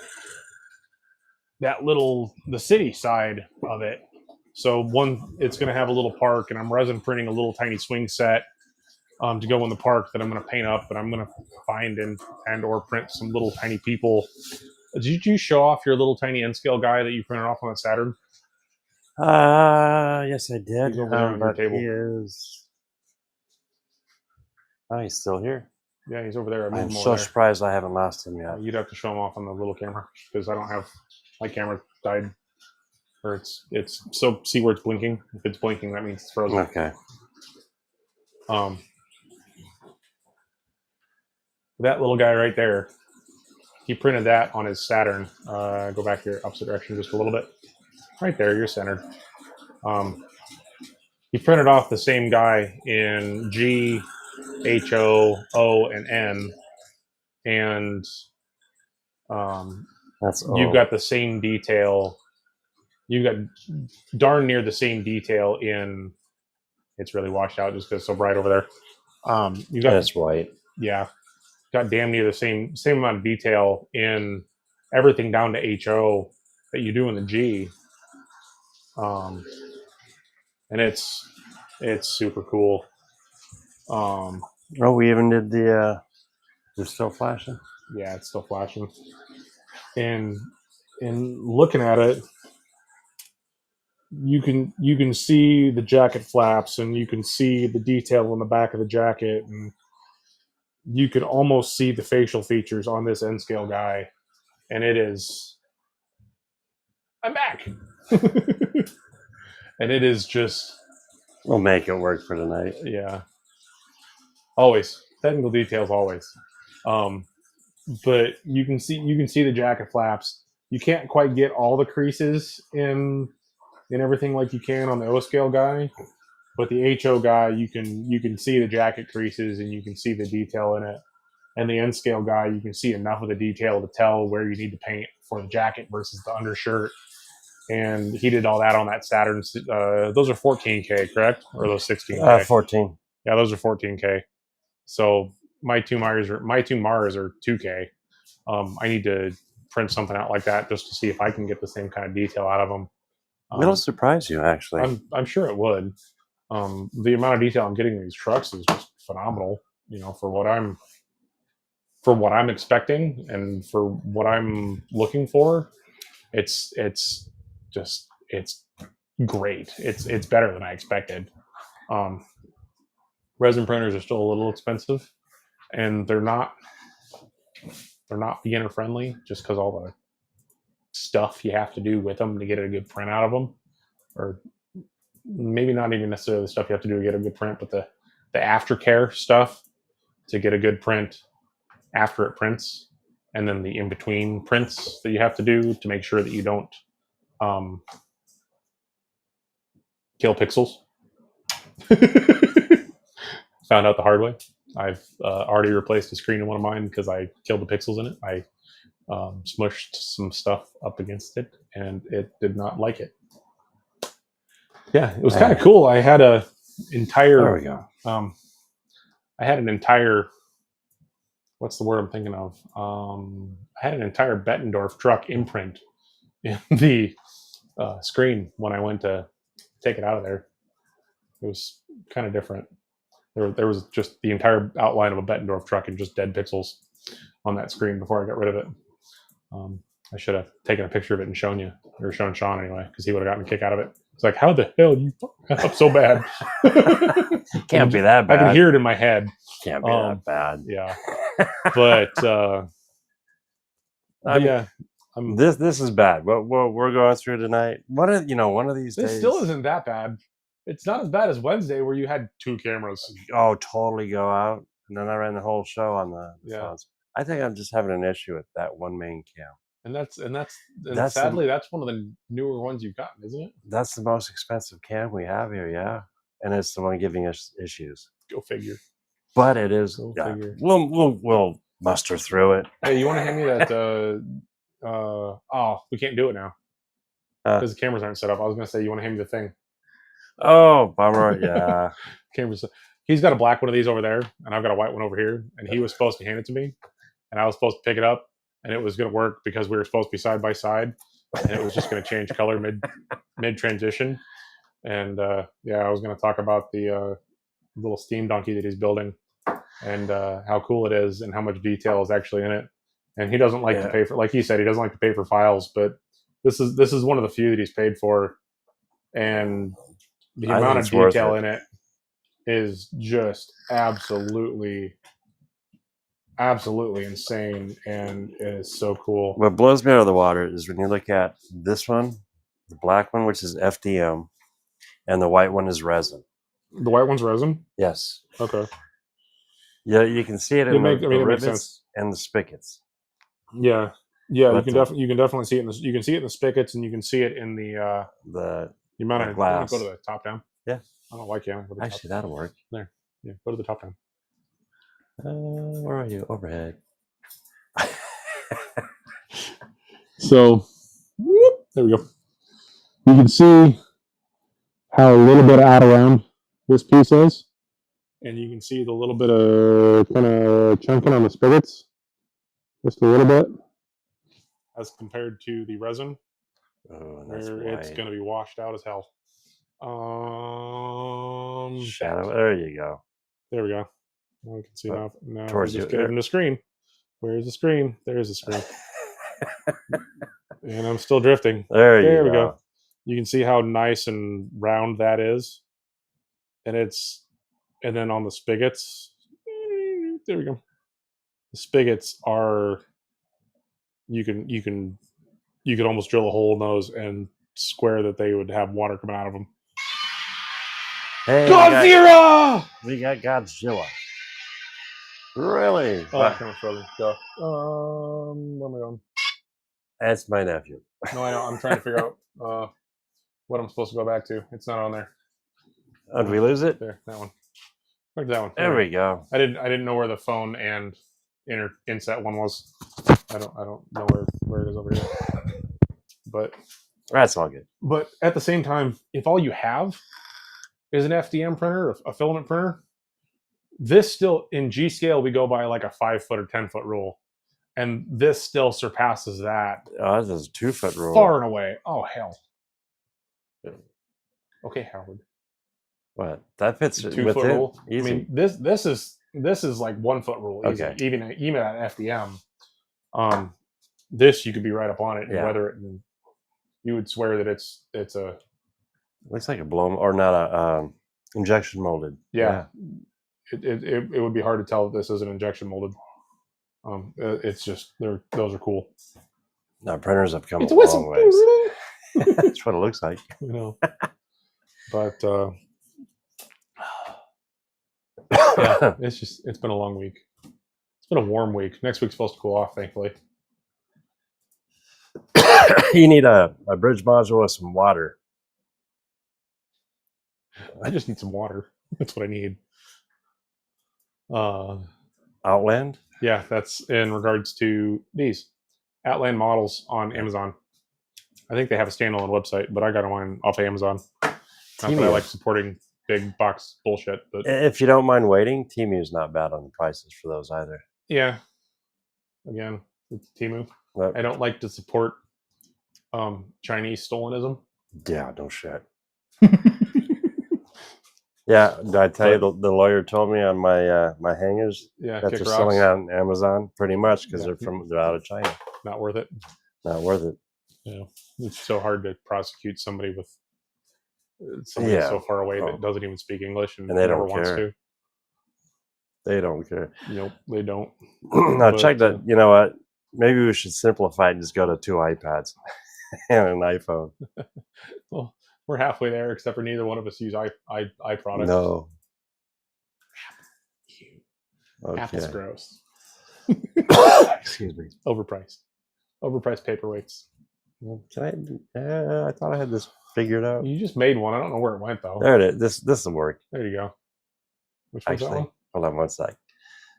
the city side of it. So one, it's going to have a little park, and I'm resin printing a little tiny swing set to go in the park that I'm going to paint up, and I'm going to find and or print some little tiny people. Did you show off your little tiny N scale guy that you printed off on the Saturn? Yes, I did. He's over there on your table. He is. Oh, he's still here. Yeah, he's over there. I'm so surprised I haven't lost him yet. You'd have to show him off on the little camera because I don't have my camera died, or it's so see where it's blinking. If it's blinking, that means it's frozen. Okay. That little guy right there, he printed that on his Saturn. Go back here, opposite direction, just a little bit. Right there, you're centered. He printed off the same guy in G, H, O, and N, and you've got the same detail. You got darn near the same detail in. It's really washed out just because it's so bright over there. You got it's white. Yeah, got damn near the same amount of detail in everything down to HO that you do in the G. And it's super cool. We even did the. They're still flashing. Yeah, it's still flashing. And looking at it, you can see the jacket flaps, and you can see the detail on the back of the jacket, and you can almost see the facial features on this N scale guy, and it is. I'm back, and it is just We'll make it work for tonight. Yeah. Always technical details, always. But you can see the jacket flaps. You can't quite get all the creases in everything like you can on the O scale guy, but the HO guy you can see the jacket creases and you can see the detail in it. And the N scale guy, you can see enough of the detail to tell where you need to paint for the jacket versus the undershirt. And he did all that on that Saturn. Those are 14K, correct? Or are those 16K? 14. Yeah, those are 14K. So my two Mars are 2K. I need to print something out like that just to see if I can get the same kind of detail out of them. It'll surprise you, actually. I'm sure it would. The amount of detail I'm getting in these trucks is just phenomenal. For what I'm expecting and for what I'm looking for, it's great. It's better than I expected. Resin printers are still a little expensive, and they're not beginner friendly just because all the stuff you have to do with them to get a good print out of them, or maybe not even necessarily the stuff you have to do to get a good print, but the aftercare stuff to get a good print after it prints, and then the in-between prints that you have to do to make sure that you don't kill pixels. Found out the hard way. I've already replaced a screen in one of mine because I killed the pixels in it. I smushed some stuff up against it, and it did not like it. Yeah, it was kind of cool. I had a entire. There we go. I had an entire. What's the word I'm thinking of? I had an entire Bettendorf truck imprint in the screen when I went to take it out of there. It was kind of different. There was just the entire outline of a Bettendorf truck and just dead pixels on that screen before I got rid of it. I should have taken a picture of it and shown you, or shown Sean anyway, because he would have gotten a kick out of it. It's like, how the hell you up so bad? Can't be that bad. I can hear it in my head. Can't be that bad. Yeah, but yeah, this is bad. What we're going through tonight. One of these this days. still isn't that bad. It's not as bad as Wednesday where you had 2 cameras. Oh, totally go out, and then I ran the whole show on the phones. I think I'm just having an issue with that one main cam. And sadly that's one of the newer ones you've gotten, isn't it? That's the most expensive cam we have here, yeah. And it's the one giving us issues. Go figure. But it is. Figure. We'll muster through it. Hey, you want to hand me that? We can't do it now because the cameras aren't set up. I was gonna say, you want to hand me the thing? Oh, bummer. Yeah. Cameras. He's got a black one of these over there, and I've got a white one over here. And he was supposed to hand it to me, and I was supposed to pick it up, and it was going to work because we were supposed to be side by side, and it was just going to change color mid transition. And I was going to talk about the little steam donkey that he's building, and how cool it is, and how much detail is actually in it. And he doesn't like to pay for, like he said, he doesn't like to pay for files, but this is one of the few that he's paid for, and the amount of detail in it is just absolutely insane, and it is so cool. What blows me out of the water is when you look at this one, the black one, which is FDM, and the white one is resin. The white one's resin? Yes. Okay. Yeah, you can see it in the rivets and the spigots. Yeah. Yeah, you can definitely see it you can see it in the spigots, and you can see it in the amount of glass. Go to the top down. Yeah. I don't like you. Actually, that'll work. There. Yeah, go to the top down. Where are you? Overhead. So, there we go. You can see how a little bit out around this piece is. And you can see the little bit of kind of chunking on the spigots. Just a little bit. As compared to the resin. Oh, where it's going to be washed out as hell. Shadow. There you go. There we go. Well, we can see now. Towards just get it in the screen. Where's the screen? There's the screen. And I'm still drifting. There we go. You can see how nice and round that is. And then on the spigots, there we go. The spigots are, you could almost drill a hole in those and swear that they would have water coming out of them. Hey, Godzilla! we got Godzilla. Really? Oh, that camera's frozen. Go. Where am I going? That's my nephew. No, I know. I'm trying to figure out what I'm supposed to go back to. It's not on there. Oh, did we lose it? There, that one. Where's that one? There we go. I didn't know where the phone and inset one was. I don't know where it is over here. But That's all good. But at the same time, if all you have is an FDM printer, a filament printer, this still in G scale we go by like a 5 foot or 10 foot rule, and this still surpasses that. Oh, this is a 2 foot rule. Far and away. Oh hell. Okay, Howard. What? That fits 2 foot rule. Easy. I mean, this is like 1 foot rule. Easy. Okay. Even at FDM, this you could be right up on it and Yeah. weather it, and you would swear that it's a looks like a blow or not a injection molded. yeah. It would be hard to tell that this isn't injection molded. It's just those are cool. Now printers have come It's a a whistle. long ways. That's what it looks like. You know, but yeah, it's been a long week. It's been a warm week. Next week's supposed to cool off, thankfully. You need a bridge module with some water. I just need some water. That's what I need. Outland? Yeah, that's in regards to these Outland models on Amazon. I think they have a standalone website, but I got mine off of Amazon. Not that I like supporting big box bullshit, but if you don't mind waiting, Temu's not bad on the prices for those either. yeah. Again, it's Temu. But, I don't like to support Chinese stalinism. yeah, no shit. Yeah, did I tell you the lawyer told me on my my hangers Yeah, that kick they're rocks. selling on Amazon pretty much because Yeah. they're out of China. Not worth it. Not worth it. You know, it's so hard to prosecute somebody with somebody Yeah. so far away Oh. that doesn't even speak English and And they never don't wants care. to. They don't care. Nope, they don't. Now But, check that. You know what? Maybe we should simplify it and just go to 2 iPads and an iPhone. Well, we're halfway there, except for neither one of us use i products. No. Half is Okay. gross. Excuse me. Overpriced paperweights. Well, can I thought I had this figured out. You just made one. I don't know where it went though. There it is. This will work. There you go. Which one's that Actually, one? hold on one sec.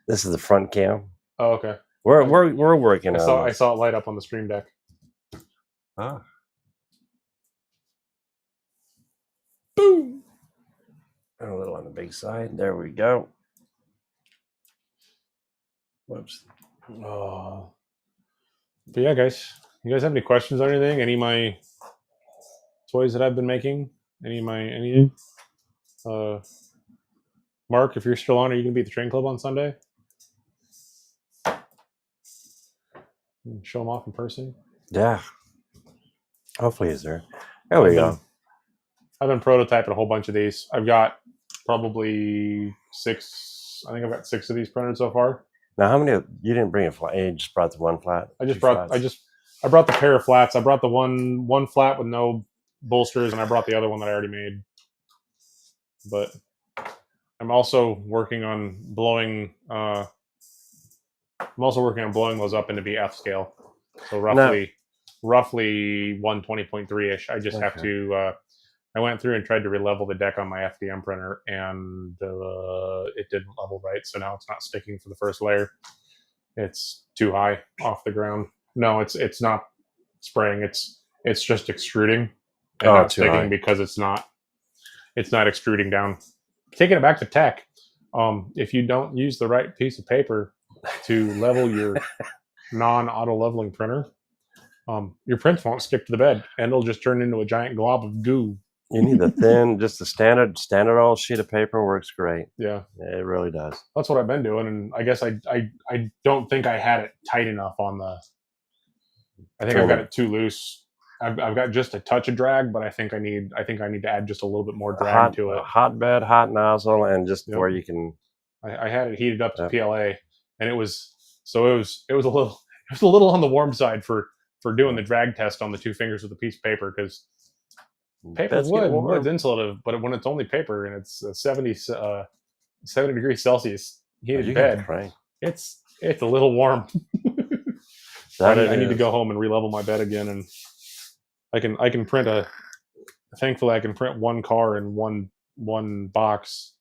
This is the front cam. Oh, okay. We're working I on. saw it light up on the stream deck. Ah. Boom. A little on the big side. There we go. Whoops. But yeah, guys, you guys have any questions or anything? Any of my toys that I've been making? Anything? Mark, if you're still on, are you gonna be at the train club on Sunday? Show them off in person. Yeah. Hopefully he's there. There we go. I've been prototyping a whole bunch of these. I've got probably 6. I think I've got 6 of these printed so far. Now, how many? You didn't bring a flat. You just brought the one flat. I flats? brought the pair of flats. I brought the one flat with no bolsters, and I brought the other one that I already made. But I'm also working on blowing. I'm also working on blowing those up into BF scale. So roughly 120.3 ish. I just have to. I went through and tried to relevel the deck on my FDM printer, and it didn't level right. So now it's not sticking for the first layer. It's too high off the ground. No, it's not spraying. It's just extruding and not too sticking high. because it's not extruding down. Taking it back to tech. If you don't use the right piece of paper to level your non-auto leveling printer, your prints won't stick to the bed, and it'll just turn into a giant glob of goo. You need the thin, just the standard old sheet of paper works great. Yeah, It really does. that's what I've been doing, and I guess I don't think I had it tight enough on the. I think I've got it too loose. I've got just a touch of drag, but I think I need to add just a little bit more drag to it. Hot bed, hot nozzle, and just Yep. where you can. I had it heated up to Yep. PLA, and it was a little on the warm side for doing the drag test on the 2 fingers with a piece of paper, because Paper Beds get wood, warm. wood's insulative, but when it's only paper and it's 70 degrees Celsius Oh, heated you got bed, crank. it's a little warm. That I need to is- go home and re-level my bed again, and I can print a. Thankfully, I can print one car in one box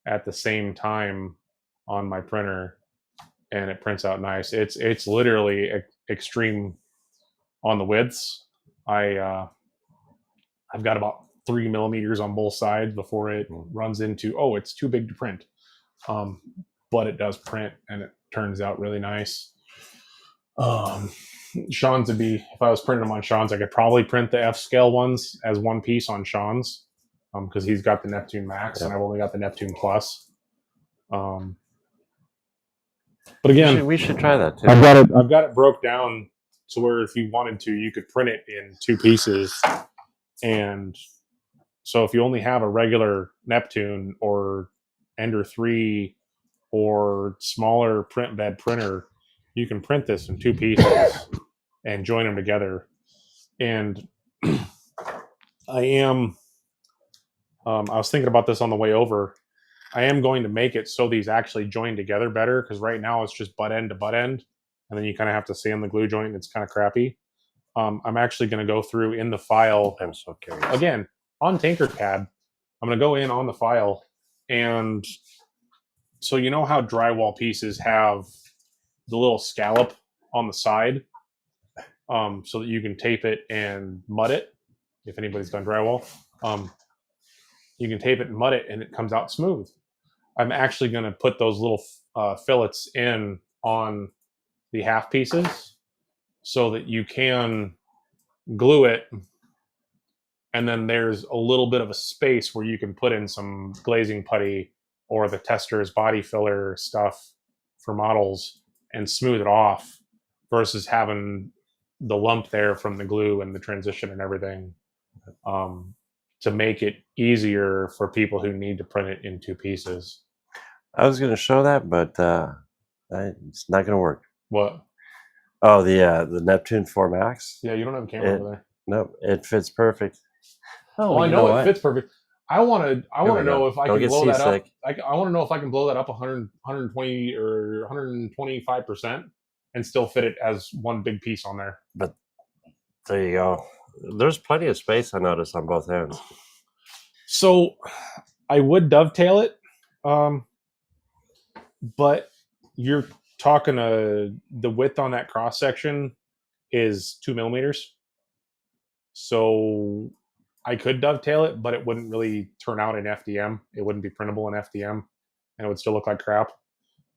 at the same time on my printer, and it prints out nice. It's literally extreme on the widths. I've got about 3 millimeters on both sides before it runs into it's too big to print. But it does print, and it turns out really nice. Sean's would be, if I was printing them on Sean's, I could probably print the F scale ones as one piece on Sean's, because he's got the Neptune Max and I've only got the Neptune Plus. But again, we should try that too. I've got it broke down to where if you wanted to, you could print it in 2 pieces. And so if you only have a regular Neptune or Ender 3 or smaller print bed printer, you can print this in 2 pieces and join them together. And I was thinking about this on the way over. I am going to make it so these actually join together better, because right now it's just butt end to butt end, and then you kind of have to sand the glue joint, and it's kind of crappy. I'm actually going to go through in the file. I'm so curious. Again, on Tinkercad, I'm going to go in on the file, and so you know how drywall pieces have the little scallop on the side, so that you can tape it and mud it. If anybody's done drywall, you can tape it and mud it, and it comes out smooth. I'm actually going to put those little fillets in on the half pieces so that you can glue it, and then there's a little bit of a space where you can put in some glazing putty or the tester's body filler stuff for models and smooth it off, versus having the lump there from the glue and the transition and everything, to make it easier for people who need to print it in 2 pieces. I was going to show that, but it's not going to work. What? Oh, the Neptune 4 Max? Yeah, you don't have a camera over there. No, it fits perfect. Oh, I know it fits perfect. I want to know if I Don't can get blow that up. seasick. I want to know if I can blow that up 100, 120 or 125% and still fit it as one big piece on there. But there you go. There's plenty of space, I noticed, on both ends. So I would dovetail it, but you're talking the width on that cross section is 2 millimeters. So I could dovetail it, but it wouldn't really turn out in FDM. It wouldn't be printable in FDM, and it would still look like crap.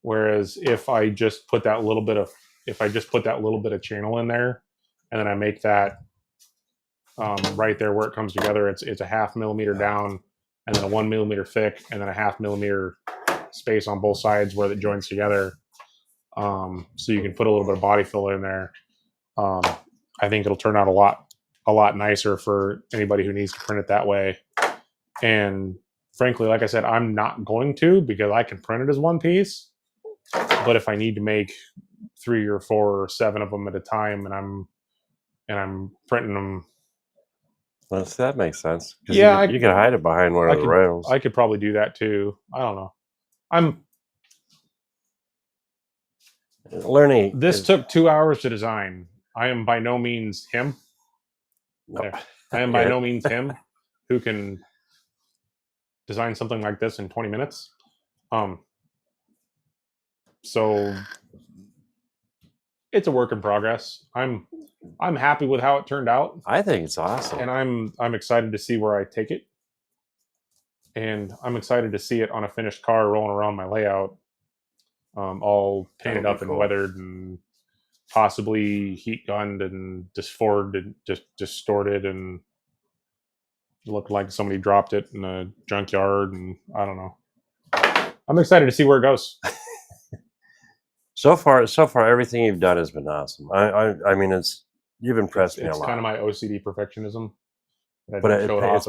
Whereas if I just put that little bit of channel in there, and then I make that right there where it comes together, it's a 0.5 millimeter down, and then a 1 millimeter thick, and then a 0.5 millimeter space on both sides where it joins together. So you can put a little bit of body filler in there. I think it'll turn out a lot nicer for anybody who needs to print it that way. And frankly, like I said, I'm not going to, because I can print it as one piece. But if I need to make 3 or 4 or 7 of them at a time, and I'm printing them, Well, see, that makes sense. Yeah, you can hide it behind one of the rails. I could probably do that too. I don't know. I'm learning. This took 2 hours to design. I am by no means him. No. I am by no means him who can design something like this in 20 minutes. So it's a work in progress. I'm happy with how it turned out, I think it's awesome. and I'm excited to see where I take it. And I'm excited to see it on a finished car rolling around my layout, all painted up and weathered and possibly heat gunned and distorted and looked like somebody dropped it in a junkyard, and I don't know. I'm excited to see where it goes. So far, everything you've done has been awesome. I mean, you've impressed me a lot. It's kind of my OCD perfectionism. But it's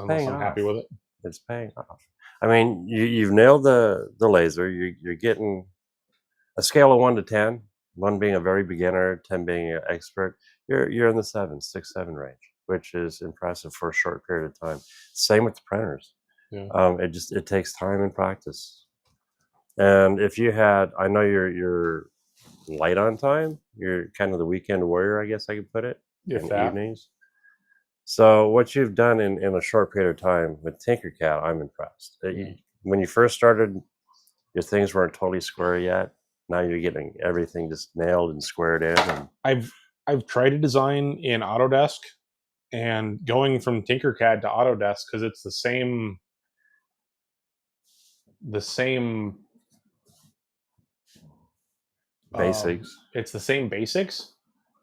paying I'm happy with it. It's paying off. I mean, you've nailed the laser. You're getting a scale of 1 to 10. 1 being a very beginner, 10 being an expert. You're in the 6, 7 range. which is impressive for a short period of time. Same with the printers. Yeah. It takes time and practice. And if you had, I know you're light on time. You're kind of the weekend warrior, I guess I could put it, If in that. evenings. So what you've done in a short period of time with Tinkercad, I'm impressed. When you first started, your things weren't totally square yet. Now you're getting everything just nailed and squared in. And I've tried to design in Autodesk, and going from Tinkercad to Autodesk, because it's the same basics. It's the same basics,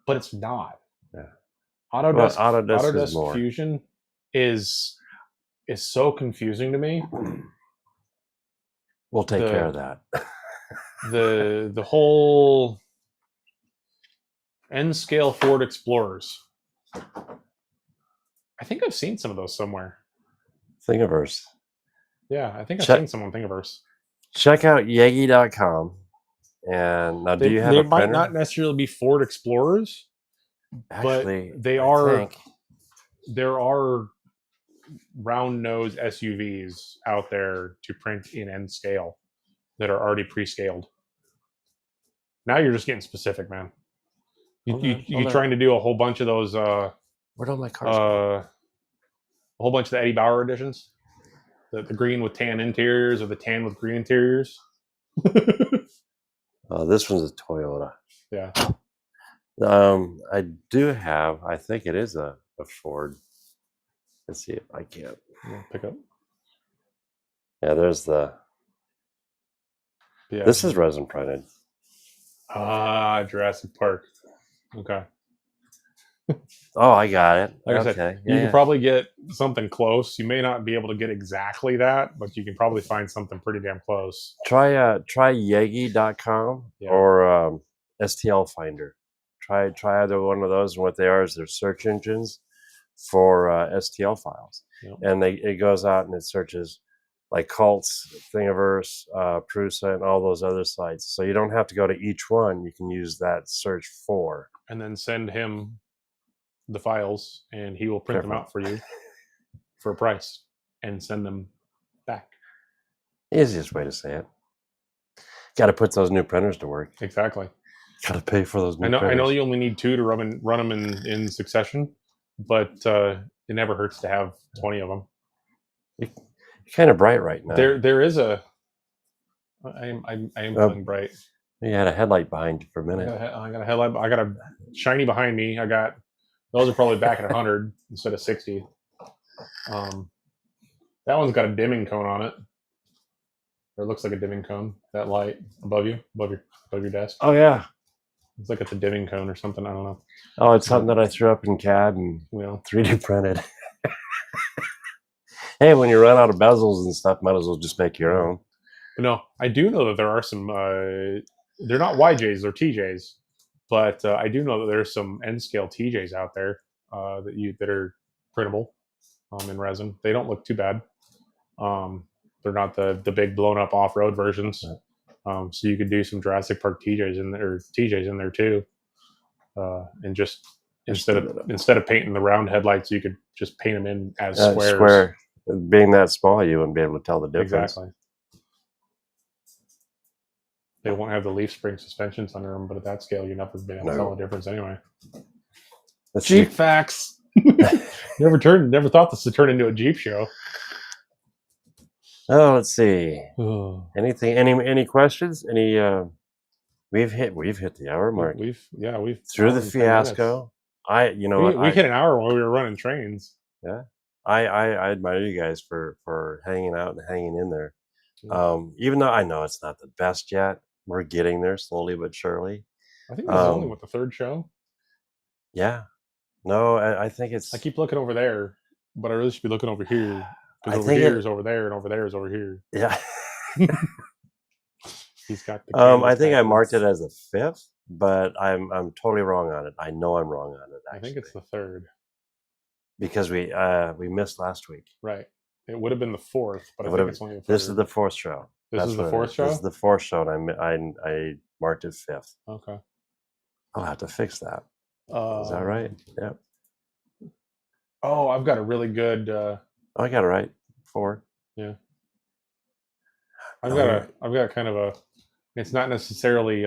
but it's not. Yeah. Autodesk is more. Fusion is so confusing to me. We'll take care of that. The whole N scale Ford Explorers. I think I've seen some of those somewhere. Thingiverse. Yeah, I think I've seen some on Thingiverse. Check out Yegi.com. And now, do you have a printer? They might not necessarily be Ford Explorers. Actually, but they are. There are round nose SUVs out there to print in N scale that are already pre-scaled. Now you're just getting specific, man. You trying to do a whole bunch of those? Where'd all my cars go? A whole bunch of the Eddie Bauer editions, the green with tan interiors or the tan with green interiors. This one's a Toyota. Yeah. I do have. I think it is a Ford. Let's see if I can pick up. Yeah, there's the. Yeah. This is resin printed. Jurassic Park. Okay. Oh, I got it. Like I said, you can probably get something close. You may not be able to get exactly that, but you can probably find something pretty damn close. Try Yegi.com or STL Finder. Try either one of those, and what they are is they're search engines for STL files. Yep. And it goes out and it searches like Cults, Thingiverse, Prusa, and all those other sites. So you don't have to go to each one. You can use that search for. And then send him the files, and he will print them out for you for a price and send them back. Easiest way to say it. Got to put those new printers to work. Exactly. Got to pay for those new printers. I know you only need 2 to run them in succession, but it never hurts to have 20 of them. You're kind of bright right now. There is a. I am feeling bright. You had a headlight behind you for a minute. I got a headlight. I got a shiny behind me. I got those are probably back at 100 instead of 60. That one's got a dimming cone on it. Or it looks like a dimming cone. That light above your desk. Oh yeah. It's like it's a dimming cone or something. I don't know. Oh, it's something that I threw up in CAD and 3D printed. Hey, when you run out of bezels and stuff, might as well just make your own. But no, I do know that there are some. They're not YJs; they're TJs. But I do know that there's some N scale TJs out there that are printable in resin. They don't look too bad. They're not the big blown up off road versions. So you could do some Jurassic Park TJs in there too, and just instead of painting the round headlights, you could just paint them in as squares. Square. Being that small, you wouldn't be able to tell the difference. Exactly. They won't have the leaf spring suspensions under them, but at that scale, you're not going to be able to tell the difference anyway. Jeep facts. Never thought this would turn into a Jeep show. Oh, let's see. Anything? Any questions? Any? We've hit the hour mark. We've through the fiasco. We hit an hour while we were running trains. Yeah, I admire you guys for hanging out and hanging in there. Even though I know it's not the best yet, we're getting there slowly but surely. I think this is only the 3rd show. Yeah. No, I think it's. I keep looking over there, but I really should be looking over here because over here is over there, and over there is over here. Yeah. He's got. I think I marked it as the 5th, but I'm totally wrong on it. I know I'm wrong on it. Actually. I think it's the 3rd because we missed last week. Right. It would have been the 4th, but I think it's only the 3rd. This is the 4th show. This is the 4th show? This is the 4th show, and I marked it 5th. Okay. I'll have to fix that. Is that right? Yeah. Oh, I've got a really good. Oh, I got it right. 4. Yeah, Oh, I've got kind of a. It's not necessarily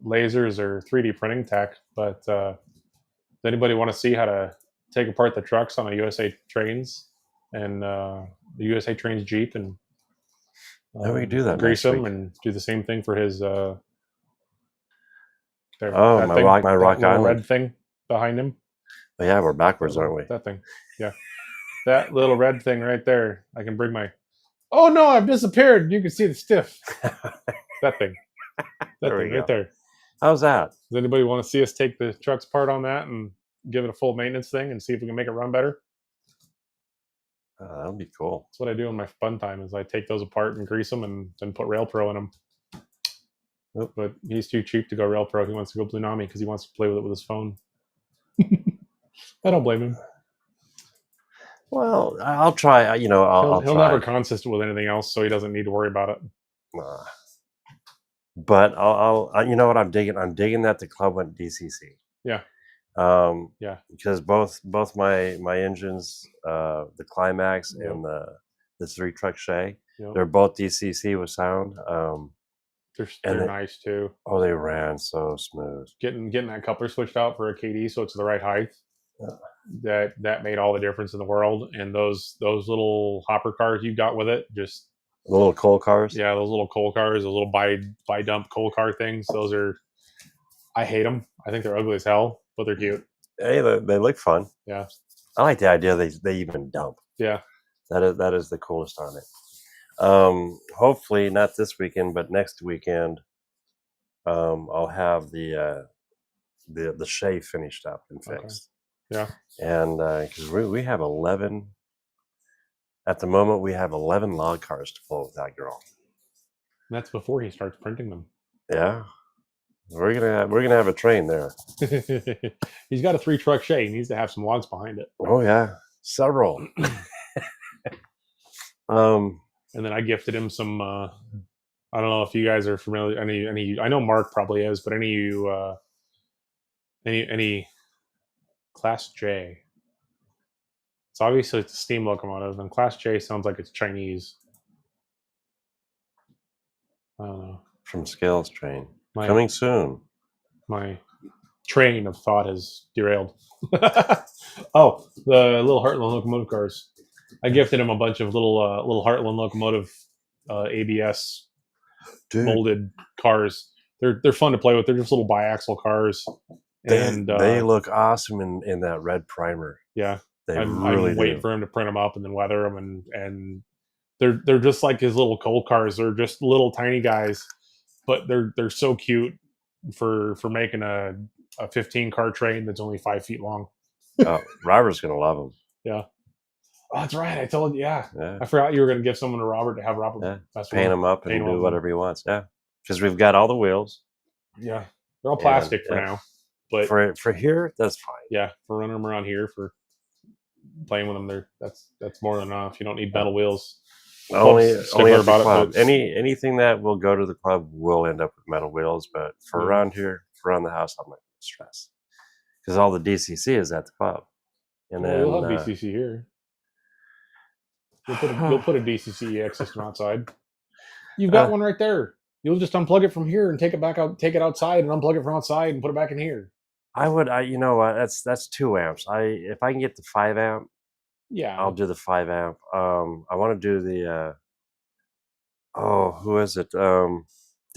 lasers or 3D printing tech, but does anybody want to see how to take apart the trucks on a USA Trains and the USA Trains Jeep and yeah, we can do that grease next them week. and do the same thing for his there, Oh, that my thing, Rock that little Island. red thing behind him. Oh, yeah, we're backwards, aren't we? That thing, yeah, that little red thing right there. I can bring my. Oh no, I've disappeared. You can see the stiff. That thing. That There we thing right go. there. How's that? Does anybody want to see us take the trucks apart on that and give it a full maintenance thing and see if we can make it run better? That would be cool. That's what I do in my fun time. Is I take those apart and grease them and then put Rail Pro in them. Yep. But he's too cheap to go Rail Pro. He wants to go Blue Nami because he wants to play with it with his phone. I don't blame him. Well, I'll try. You know, I'll He'll try. never consistent with anything else, so he doesn't need to worry about it. But you know what I'm digging? I'm digging that the club went DCC. Yeah. Yeah. Because both my engines, the Climax Yep. and the 3 truck Shay, Yep. they're both DCC with sound. They're nice too. Oh, they ran so smooth. Getting that coupler switched out for a KD so it's the right height. That made all the difference in the world. And those little hopper cars you got with it, just The little coal cars. yeah, those little coal cars, those little buy dump coal car things. Those are, I hate them. I think they're ugly as hell, but they're cute. Hey, they look fun. Yeah, I like the idea they even dump. yeah. That is the coolest on it. Hopefully not this weekend, but next weekend, I'll have the Shay finished up and fixed. Yeah. And because we have 11 at the moment, we have 11 log cars to pull with that girl. And that's before he starts printing them. Yeah, we're gonna have a train there. He's got a 3 truck Shay. He needs to have some logs behind it. Oh yeah, several. And then I gifted him some. I don't know if you guys are familiar. Any I know Mark probably is, but any of you, any Class J. It's obviously it's a steam locomotive, and Class J sounds like it's Chinese. I don't know. From Scales Train My- coming soon. My train of thought has derailed. Oh, the little Heartland locomotive cars. I gifted him a bunch of little Heartland locomotive ABS Dude, molded cars. They're fun to play with. They're just little biaxle cars, and they look awesome in that red primer. yeah, They I'm really waiting do. for him to print them up and then weather them, and they're just like his little coal cars. They're just little tiny guys, but they're so cute for making a 15 car train that's only 5 feet long. Oh, Robert's gonna love them. Yeah. Oh, that's right. I told you. Yeah. Yeah, I forgot you were going to give someone to Robert to have Robert Yeah. mess with paint them. him up and Paint 'em do up. whatever he wants. Yeah, because we've got all the wheels. Yeah. They're all plastic for yeah. now. But For here, that's fine. yeah, for running them around here, for playing with them, that's more than enough. You don't need metal wheels. Only Stickler at the about it, club. but- Anything that will go to the club will end up with metal wheels. But for Yeah. around here, for around the house, I'm not going to stress because all the DCC is at the club. And Well, then you'll have DCC here. You'll put a DCC EX system outside. You've got one right there. You'll just unplug it from here and take it outside and unplug it from outside and put it back in here. you know what? That's 2 amps. If I can get the 5 amp, Yeah. I'll do the 5 amp. I want to do the who is it?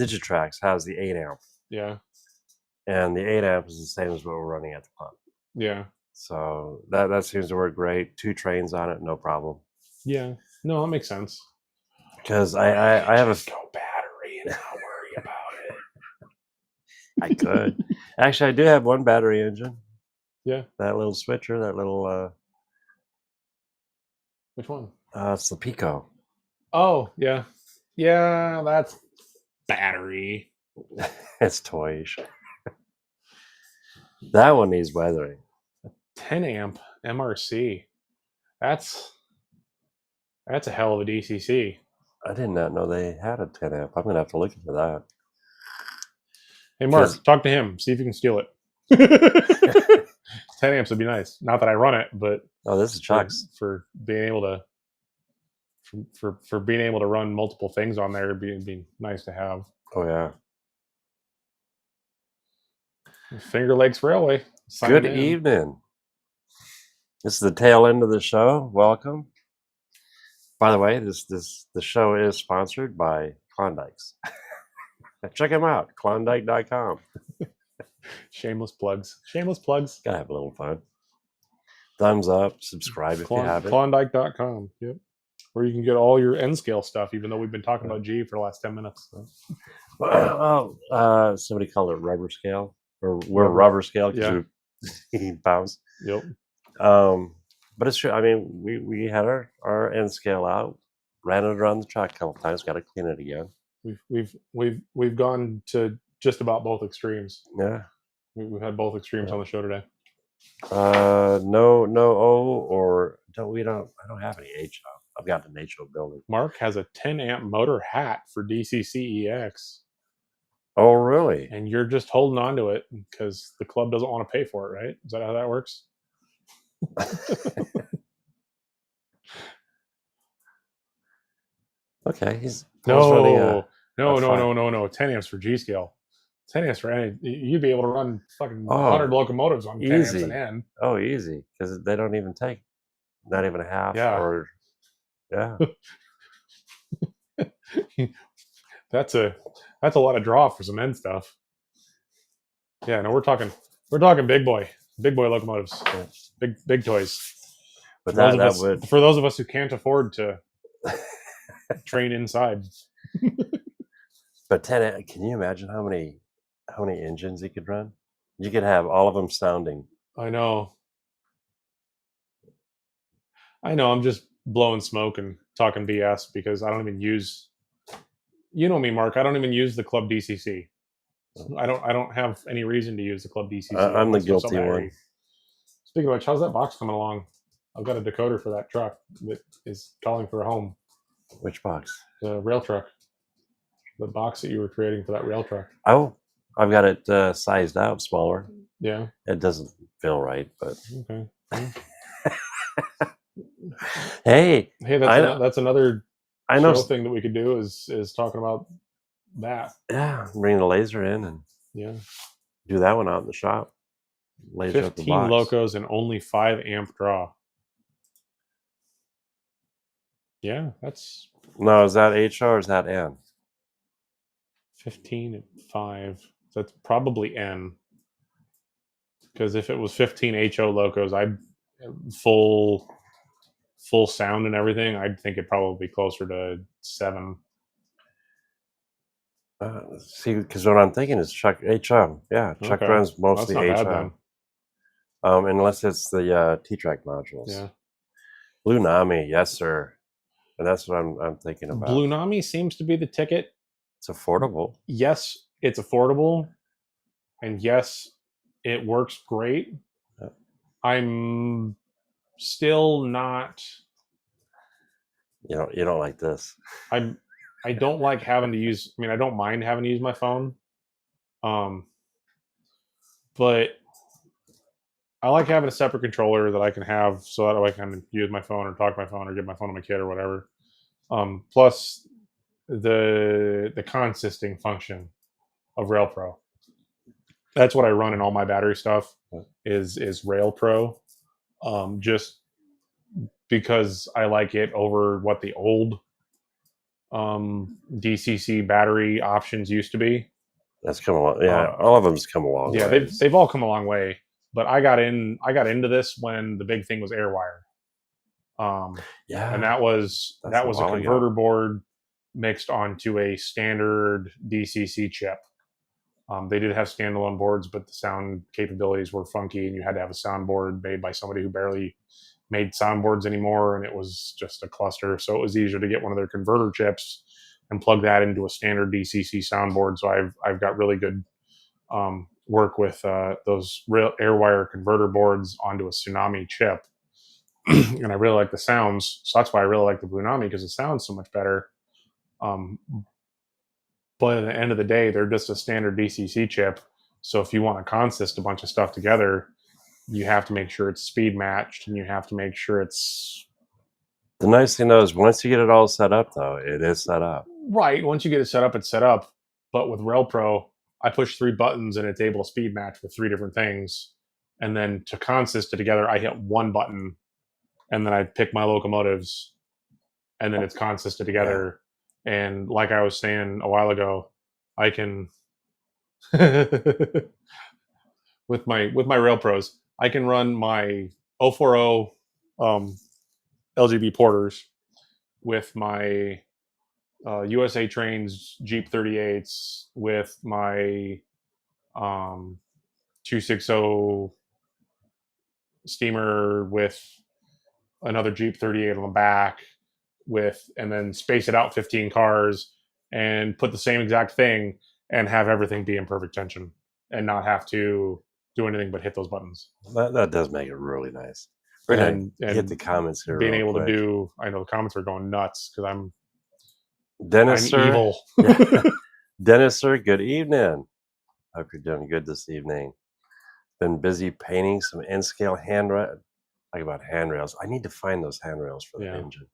Digitrax has the 8 amp, Yeah. and the 8 amp is the same as what we're running at the club. Yeah. So that seems to work great. 2 trains on it, no problem. Yeah. No, that makes sense. Because I have a go battery and not worry about it. I could actually I do have one battery engine. Yeah. That little switcher, that little Which one? it's the Pico. Oh, yeah. Yeah, that's battery. It's toyish. That one needs weathering. 10 amp MRC. That's a hell of a DCC. I did not know they had a 10 amp. I'm gonna have to look into that. Hey, Mark, Yes. talk to him. See if you can steal it. 10 amps would be nice. Not that I run it, but Oh, this is Chuck's. for being able to for being able to run multiple things on there, it'd be nice to have. Oh yeah. Finger Lakes Railway. Good evening. This is the tail end of the show. Welcome. By the way, the show is sponsored by Klondike's. Check them out, Klondike.com. Shameless plugs. Shameless plugs. Gotta have a little fun. Thumbs up, subscribe if you haven't. Klondike.com. Yep. Where you can get all your N scale stuff, even though we've been talking about G for the last 10 minutes. So. Somebody called it rubber scale. Or we're rubber scale because we pounds. Yep. But it's true. I mean, we had our N scale out, ran it around the track a couple times, got to clean it again. We've gone to just about both extremes. Yeah. We've had both extremes on the show today. No O or I don't have any HO. I've got an HO building. Mark has a 10 amp motor hat for DCCEX. Oh, really? And you're just holding on to it because the club doesn't want to pay for it, right? Is that how that works? Okay. No. 10 amps for G scale. 10 amps for N. You'd be able to run fucking 100 locomotives on 10 amps an N. Oh, easy. Because they don't even take not even a half. Yeah. That's a lot of draw for some N stuff. Yeah, no, we're talking big boy locomotives, big toys. But for those of us who can't afford to train inside. But 10, can you imagine how many engines you could run? You could have all of them sounding. I know. I'm just blowing smoke and talking BS because I don't even use. You know me, Mark. I don't even use the club DCC. I don't have any reason to use the club DCC. I'm the guilty one. Speaking of which, how's that box coming along? I've got a decoder for that truck that is calling for a home. Which box? The rail truck. The box that you were creating for that rail truck. Oh, I've got it sized out smaller. Yeah. It doesn't feel right, but okay. Hey, that's another show thing that we could do is talking about that. Yeah, bring the laser in and do that one out in the shop. Laser 15 up the box. locos and only 5 amp draw. Yeah, that's. No, is that HO or is that N? 15 and 5. That's probably N. Because if it was 15 HO locos, I'd full sound and everything, I'd think it'd probably be closer to 7. See, because what I'm thinking is Chuck HO. Yeah, Chuck runs mostly HO. Unless it's the T-Track modules. Yeah. Blue Nami, yes, sir. And that's what I'm thinking about. Blue Nami seems to be the ticket. It's affordable. Yes, it's affordable. And yes, it works great. Yeah. I'm still not. You don't like this. I don't like having to use. I mean, I don't mind having to use my phone. But I like having a separate controller that I can have so that I can use my phone or talk to my phone or give my phone to my kid or whatever. Plus the consisting function of Rail Pro. That's what I run in all my battery stuff is Rail Pro. Just because I like it over what the old DCC battery options used to be. That's come a long. Yeah, all of them's come a long. Yeah, they've all come a long way. But I got into this when the big thing was AirWire. And that was a converter board mixed onto a standard DCC chip. They did have standalone boards, but the sound capabilities were funky, and you had to have a soundboard made by somebody who barely made soundboards anymore, and it was just a cluster. So it was easier to get one of their converter chips and plug that into a standard DCC soundboard. So I've got really good work with those AirWire converter boards onto a Tsunami chip, and I really like the sounds. So that's why I really like the Blue Nami, because it sounds so much better. But at the end of the day, they're just a standard DCC chip. So if you want to consist a bunch of stuff together, you have to make sure it's speed matched, and you have to make sure it's The nice thing though is once you get it all set up, though, it is set up. right. Once you get it set up, it's set up. But with Rail Pro, I push 3 buttons and it's able to speed match with 3 different things. And then to consist it together, I hit 1 button, and then I pick my locomotives, and then it's consisted together. And like I was saying a while ago, I can with my Rail Pros, I can run my 040 LGB porters with my USA Trains Jeep 38s, with my 260 steamer with another Jeep 38 on the back, and then space it out 15 cars and put the same exact thing and have everything be in perfect tension and not have to do anything but hit those buttons. That does make it really nice. We're gonna And hit the comments here. being real able quick. to do, I know the comments are going nuts because I'm Dennis, sir. evil. Dennis, sir, good evening. Hope you're doing good this evening. Been busy painting some N-scale handrails. Talk about handrails. I need to find those handrails for the Yeah. engine.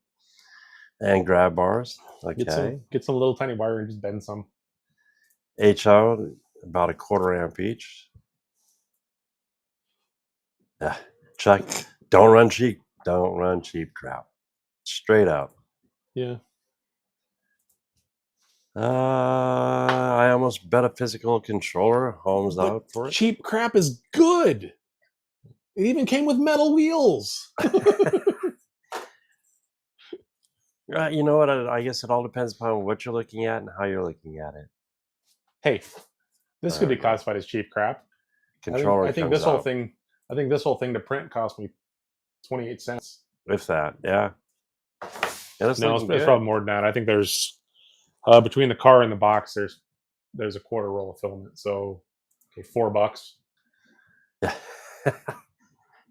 And grab bars. Okay. Get some little tiny wire and just bend some. HO, about a 1/4 amp each. Yeah. Chuck, don't run cheap. Don't run cheap crap. Straight up. Yeah. I almost bet a physical controller. Holmes But out for it. cheap crap is good. It even came with metal wheels. You know what? I guess it all depends upon what you're looking at and how you're looking at it. Hey, this could be classified as cheap crap. Controller I think comes this whole out. thing. I think this whole thing to print cost me 28 cents. If that, yeah. No, it's probably more than that. I think there's between the car and the box, there's a 1/4 roll of filament. So, okay, $4. Yeah.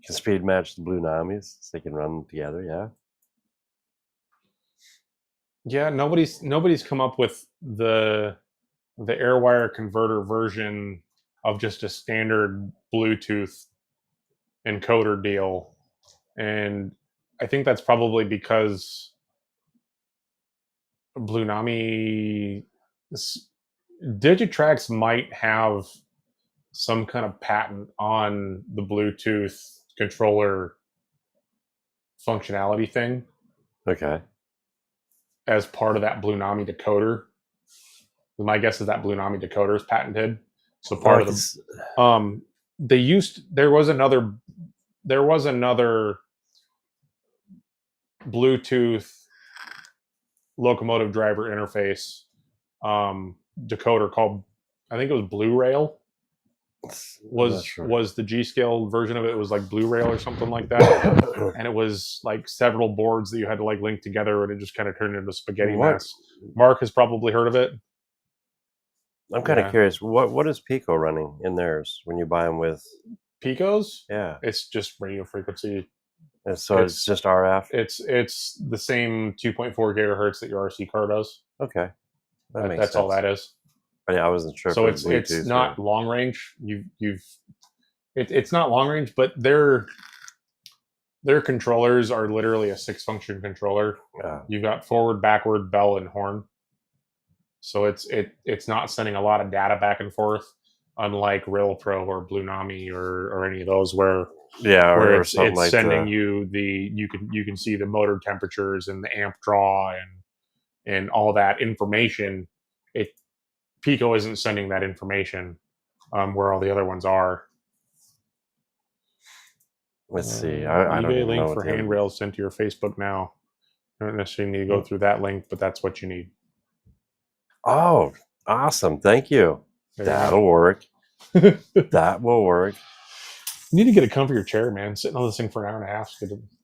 Can speed match the Blue Namis so they can run together. Yeah. Yeah, nobody's come up with the AirWire converter version of just a standard Bluetooth encoder deal, and I think that's probably because Blue Nami Digitrax might have some kind of patent on the Bluetooth controller functionality thing Okay. as part of that Blue Nami decoder. My guess is that Blue Nami decoder is patented. So part of the there was another Bluetooth locomotive driver interface decoder called, I think it was Blue Rail. Was the G scale version of it? It was like Blue Rail or something like that, and it was like several boards that you had to like link together, and it just kind of turned into a spaghetti mess. Mark has probably heard of it. I'm kind of curious. What is Pico running in theirs when you buy them with Picos? Yeah, it's just radio frequency. And so it's just RF. It's the same 2.4 gigahertz that your RC car does. Okay, that's all that is. But yeah, I wasn't sure. So it's not long range. It's not long range, but their controllers are literally a 6-function controller. You've got forward, backward, bell, and horn. So it's not sending a lot of data back and forth, unlike Rail Pro or Blue Nami or any of those where it's like sending you you can see the motor temperatures and the amp draw and all that information. Pico isn't sending that information where all the other ones are. Let's see. I don't eBay even link know for handrails sent to your Facebook now. You don't necessarily need to go through that link, but that's what you need. Oh, awesome. Thank you. That'll work. That will work. You need to get a comfier chair, man. Sitting on this thing for an hour and a half.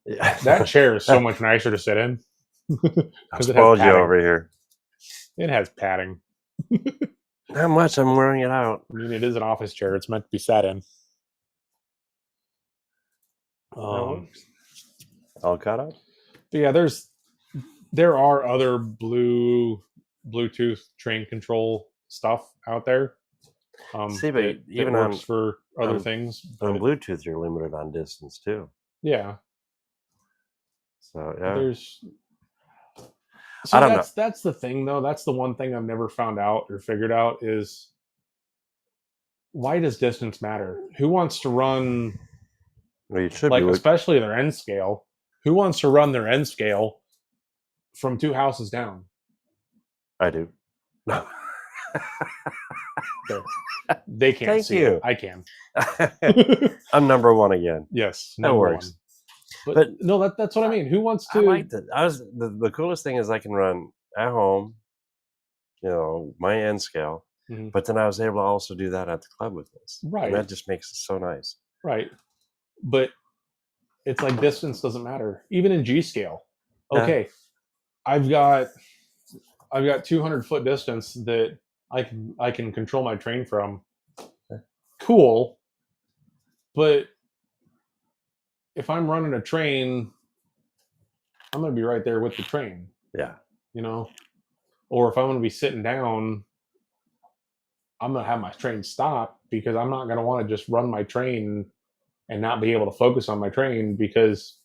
Yeah. That chair is so much nicer to sit in. I spoiled you over here. It has padding. Not much. I'm wearing it out. I mean, it is an office chair. It's meant to be sat in. All caught up? But yeah, there are other Bluetooth train control stuff out there. See, but that even works on for other on- things. on But Bluetooth, you're limited on distance too. yeah, So yeah, there's. I See, don't know. that's the thing though. That's the one thing I've never found out or figured out is why does distance matter? Who wants to run Well, you should be. like especially their end scale? Who wants to run their end scale from 2 houses down? I do. No. There. They can't Thank see you. it. I can. I'm number one again. Yes, That number works. one. But no, that's what I mean. Who wants to? I like that. The coolest thing is I can run at home, my end scale, Mhm. but then I was able to also do that at the club with this. Right. And that just makes it so nice. Right. But it's like distance doesn't matter. Even in G scale. Okay. I've got 200-foot distance that I can control my train from. Cool. But if I'm running a train, I'm going to be right there with the train, Yeah. Or if I'm going to be sitting down, I'm going to have my train stop because I'm not going to want to just run my train and not be able to focus on my train because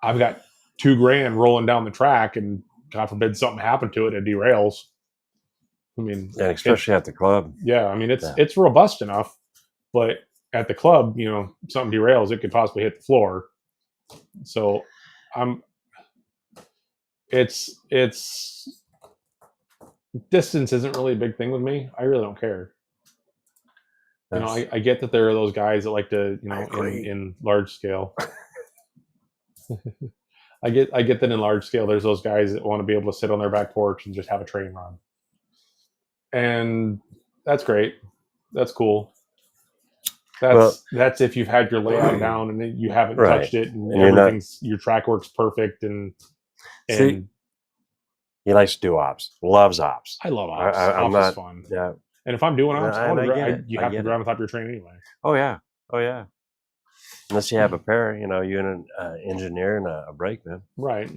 I've got $2,000 rolling down the track and God forbid something happened to it and it derails. I mean, And especially at the club. yeah, I mean it's robust enough, but at the club, something derails, it could possibly hit the floor. So it's distance isn't really a big thing with me. I really don't care. I get that there are those guys that like to, in large scale. I get that in large scale, there's those guys that want to be able to sit on their back porch and just have a train run. And that's great. That's cool. That's if you've had your layout down and you haven't touched it and everything's your track works perfect and See, he likes to do ops. Loves ops. I love ops. I'm ops not, is fun. Yeah. And if I'm doing ops, you have to get ground on top of your train anyway. Oh yeah. Unless you have a pair, you and an engineer and a brakeman. Right.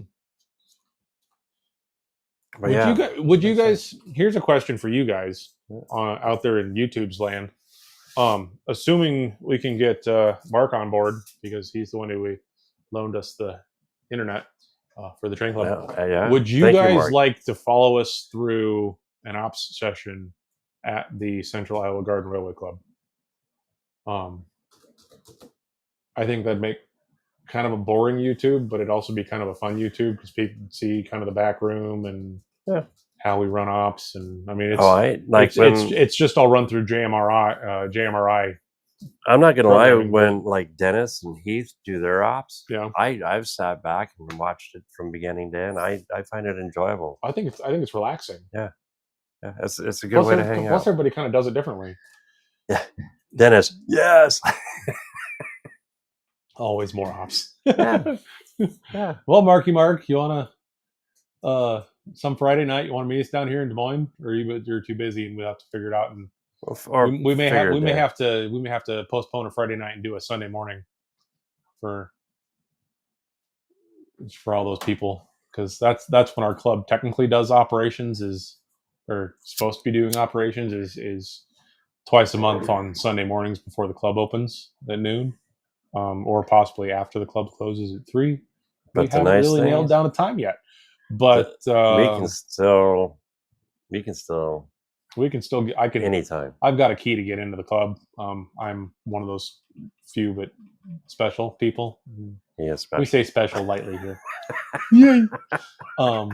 But would you guys? Here's a question for you guys out there in YouTube's land. Assuming we can get Mark on board because he's the one who loaned us the internet for the train club. Would you guys like to follow us through an ops session at the Central Iowa Garden Railway Club? I think that'd make kind of a boring YouTube, but it'd also be kind of a fun YouTube because people can see kind of the back room and how we run ops. And I mean, it's just all run through JMRI. I'm not gonna lie, when like Dennis and Heath do their ops, I've sat back and watched it from beginning to end. I find it enjoyable. I think it's relaxing. Yeah, it's a good way to hang out. Plus, everybody kind of does it differently. Yeah, Dennis, yes. Always more ops. Yeah. Well, Mark, you wanna some Friday night you want to meet us down here in Des Moines, or you're too busy and we'll have to figure it out. And we may have to postpone a Friday night and do a Sunday morning for all those people because that's when our club technically does operations or supposed to be doing operations is twice a month on Sunday mornings before the club opens at noon. Or possibly after the club closes at 3. But we haven't really nailed down a time yet. But we can still. I can anytime. I've got a key to get into the club. I'm one of those few but special people. Yeah, special. We say special lightly here. Yay! Well,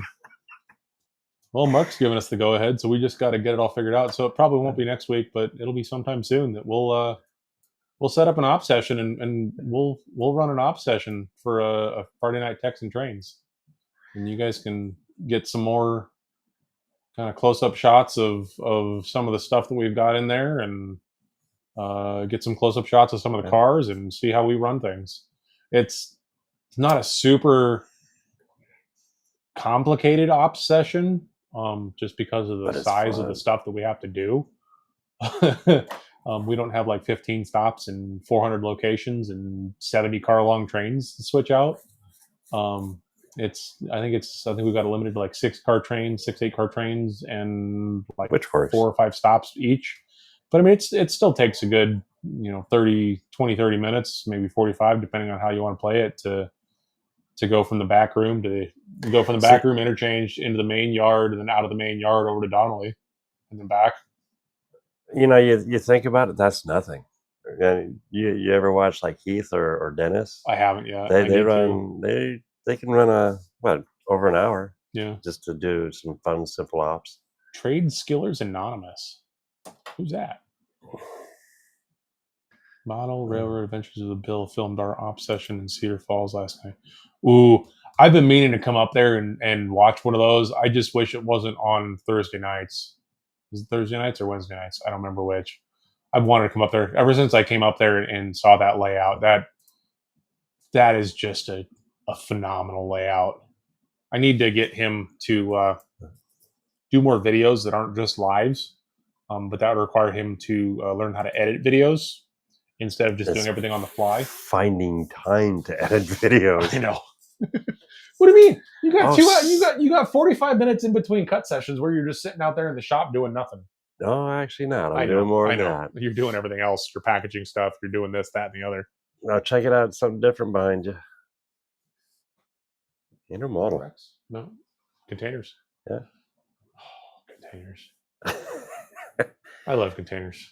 Mark's giving us the go ahead, so we just got to get it all figured out. So it probably won't be next week, but it'll be sometime soon that we'll set up an op session and we'll run an op session for a Friday night techs and trains, and you guys can get some more kind of close-up shots of some of the stuff that we've got in there and get some close-up shots of some of the cars and see how we run things. It's not a super complicated ops session just because of the size of the stuff that we have to do. We don't have like 15 stops and 400 locations and 70 car long trains to switch out. I think we've got a limited to like 8 car trains and like 4 or 5 stops each. But I mean, it still takes a good 30 minutes, maybe 45, depending on how you want to play it, to go from the back room See, interchange into the main yard, and then out of the main yard over to Donnelly, and then back. you think about it, that's nothing. And you ever watch like Heath or Dennis? I haven't yet. They I need run they can run over an hour Yeah. just to do some fun simple ops. Trade Skillers Anonymous. Who's that? Model Railroad Adventures of the Bill filmed our op session in Cedar Falls last night. Ooh, I've been meaning to come up there and watch one of those. I just wish it wasn't on Thursday nights. Is it Thursday nights or Wednesday nights? I don't remember which. I've wanted to come up there ever since I came up there and saw that layout. That is just a phenomenal layout. I need to get him to do more videos that aren't just lives, but that would require him to learn how to edit videos instead of just doing everything on the fly. Finding time to edit videos. I know. What do you mean? You got 45 minutes in between cut sessions where you're just sitting out there in the shop doing nothing. No, actually not. I'm doing more than that. You're doing everything else. You're packaging stuff. You're doing this, that, and the other. Now check it out. Something different behind you. Intermodal. No. Containers. Yeah. Oh, containers. I love containers.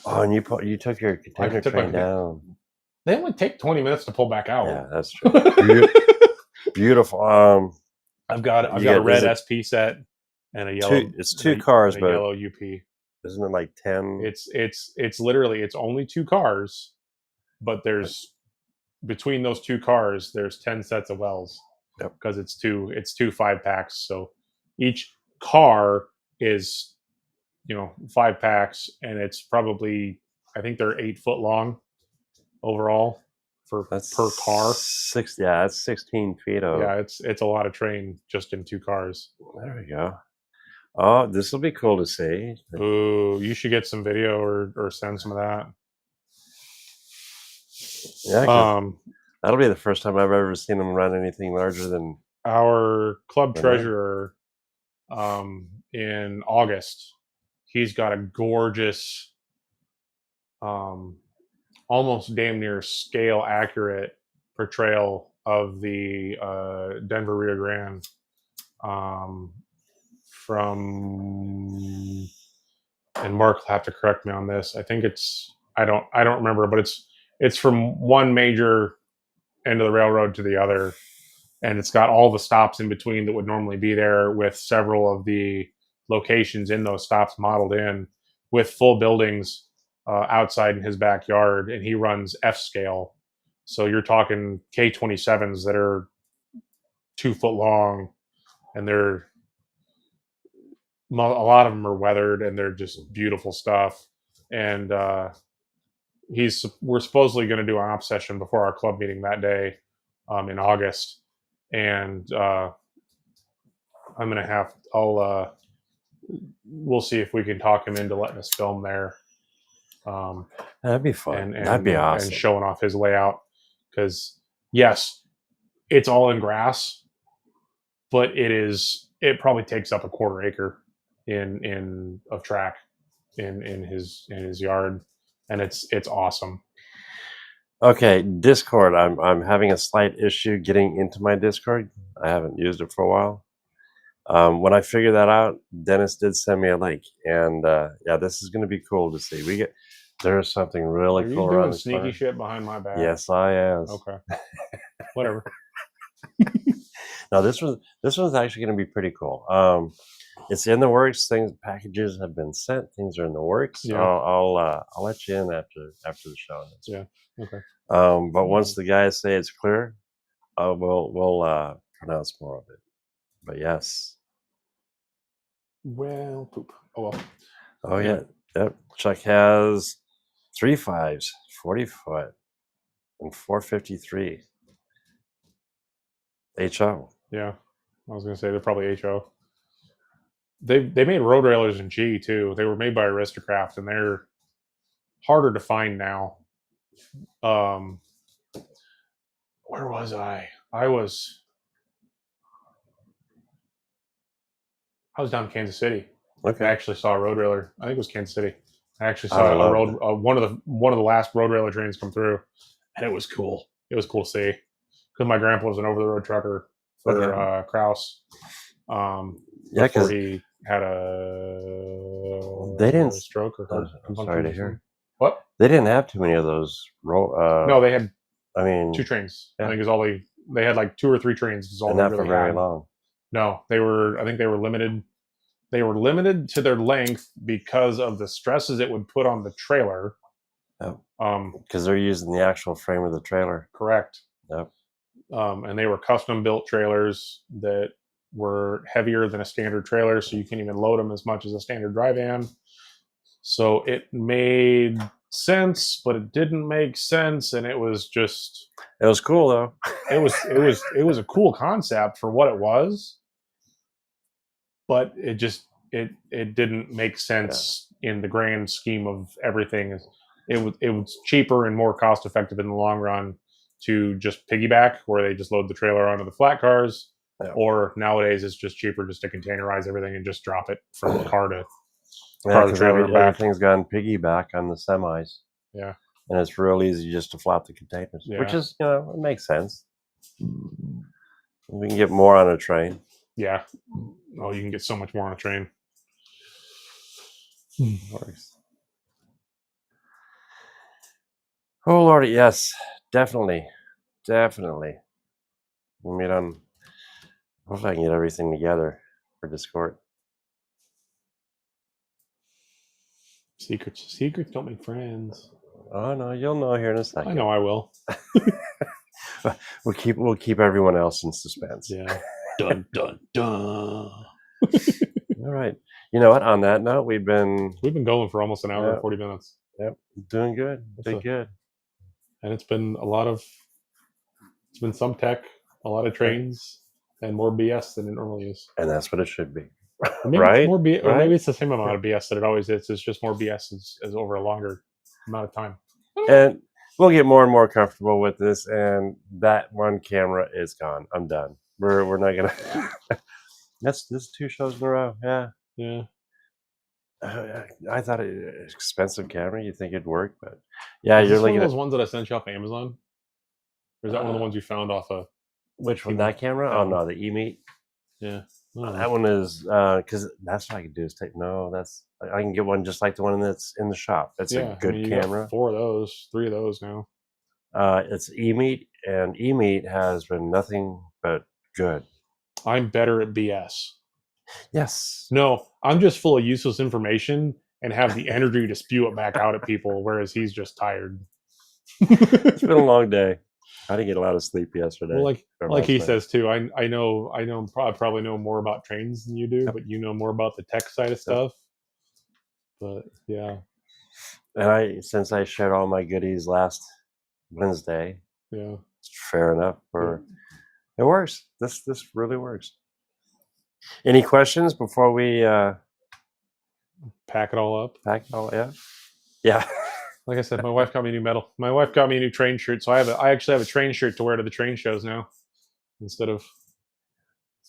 Oh, and you took your container train down. They only take 20 minutes to pull back out. Yeah, that's true. Beautiful. I've got a red SP set and a yellow. It's two cars, but yellow UP. Isn't it like 10? It's literally it's only two cars, but there's between those two cars there's 10 sets of wells. Yep. Because it's two 5-packs. So each car is 5 packs, and it's probably, I think they're 8 foot long overall per car. That's 16 feet. Yeah, it's a lot of train just in 2 cars. There we go. Oh, this will be cool to see. Ooh, you should get some video or send some of that. Yeah, that'll be the first time I've ever seen them run anything larger than our club treasurer. In August, he's got a gorgeous, almost damn near scale accurate portrayal of the Denver Rio Grande from, and Mark will have to correct me on this. I think I don't remember, but it's from one major end of the railroad to the other, and it's got all the stops in between that would normally be there, with several of the locations in those stops modeled in, with full buildings outside in his backyard, and he runs F scale. So you're talking K27s that are 2 foot long, and a lot of them are weathered, and they're just beautiful stuff. And we're supposedly going to do an op session before our club meeting that day in August, and we'll see if we can talk him into letting us film there. That'd be fun. And that'd be awesome. And showing off his layout, because yes, it's all in grass, but it probably takes up a 1/4 acre of track in his yard, and it's awesome. Okay, Discord. I'm having a slight issue getting into my Discord. I haven't used it for a while. When I figure that out, Dennis did send me a link, and this is going to be cool to see. There's something really cool. Are you doing sneaky shit behind my back? Yes, I am. Okay, whatever. No, this one's actually going to be pretty cool. It's in the works. Packages have been sent. Things are in the works. Yeah. I'll let you in after the show. Yeah. Okay. But once the guys say it's clear, we'll pronounce more of it. But yes. Well, poop. Oh well. Oh yeah. Yep. Chuck has 3 5s, 40 foot, and 453. HO. Yeah. I was gonna say they're probably HO. They made road railers in G too. They were made by Aristocraft, and they're harder to find now. Where was I? I was down in Kansas City. Okay. I actually saw a road railer. I think it was Kansas City. I actually Oh, I saw a love road one of the last road railer trains come through, and it was cool. It was cool to see because my grandpa was an over the road trucker for Okay. Kraus Yeah, before because he had they didn't. a stroke or heart I'm function sorry to or something. hear. What? They didn't have too many of those. No, they had I mean, 2 trains. I yeah, think is all they had like 2 or 3 trains is all and they not for really very had. long. No, they were. I think they were limited. They were limited to their length because of the stresses it would put on the trailer. Yep. Um, Because they're using the actual frame of the trailer. correct. Yep. And they were custom built trailers that were heavier than a standard trailer, so you can't even load them as much as a standard dry van. So it made sense, but it didn't make sense, and it was just It was cool though. it was a cool concept for what it was, but it didn't make sense in the grand scheme of everything. It was cheaper and more cost effective in the long run to just piggyback, where they just load the trailer onto the flat cars, Yeah. or nowadays it's just cheaper just to containerize everything and just drop it from the car to Yeah, car to because trailer and back. everything's gone piggyback on the semis. Yeah. And it's real easy just to flap the containers, which Yeah. is, it makes sense. We can get more on a train. Yeah. Oh, you can get so much more on a train. Works. Oh Lordy, yes, definitely. Definitely. I mean, hopefully I can get everything together for Discord. Secrets don't make friends. Oh no, you'll know here in a second. I know I will. We'll keep everyone else in suspense. Yeah. Dun dun dun. All right. You know what? On that note, we've been going for almost an hour and Yep. 40 minutes. Yep, doing good. Did good. And it's been some tech, a lot of trains, and more BS than it normally is. And that's what it should be. Or maybe Right? it's more BS, or Right? maybe it's the same amount of BS that it always is. It's just more BS as over a longer amount of time. And we'll get more and more comfortable with this. And that one camera is gone. I'm done. We're not gonna. That's 2 shows in a row. Yeah. Yeah. I thought expensive camera. You think it'd work, but yeah, Is you're this one looking of those at ones that I sent you off Amazon? Or is that one of the ones you found off of? which one? Email. That camera? That Oh one. no, the E-Meet. Yeah. That one is because that's what I could do is take. No, that's I can get one just like the one that's in the shop. It's a good you got camera. 4 of those, 3 of those now. It's E-Meet, and E-Meet has been nothing but good. I'm better at BS. Yes. No, I'm just full of useless information and have the energy to spew it back out at people, whereas he's just tired. It's been a long day. I didn't get a lot of sleep yesterday. Well, or like last he night. says too. I know. Probably know more about trains than you do, but you know more about the tech side of stuff. But yeah, And since I shared all my goodies last Wednesday, yeah, it's fair enough. It works. This really works. Any questions before we pack it all up. pack it all? Yeah. Like I said, my wife got me a new medal. My wife got me a new train shirt, so I actually have a train shirt to wear to the train shows now, instead of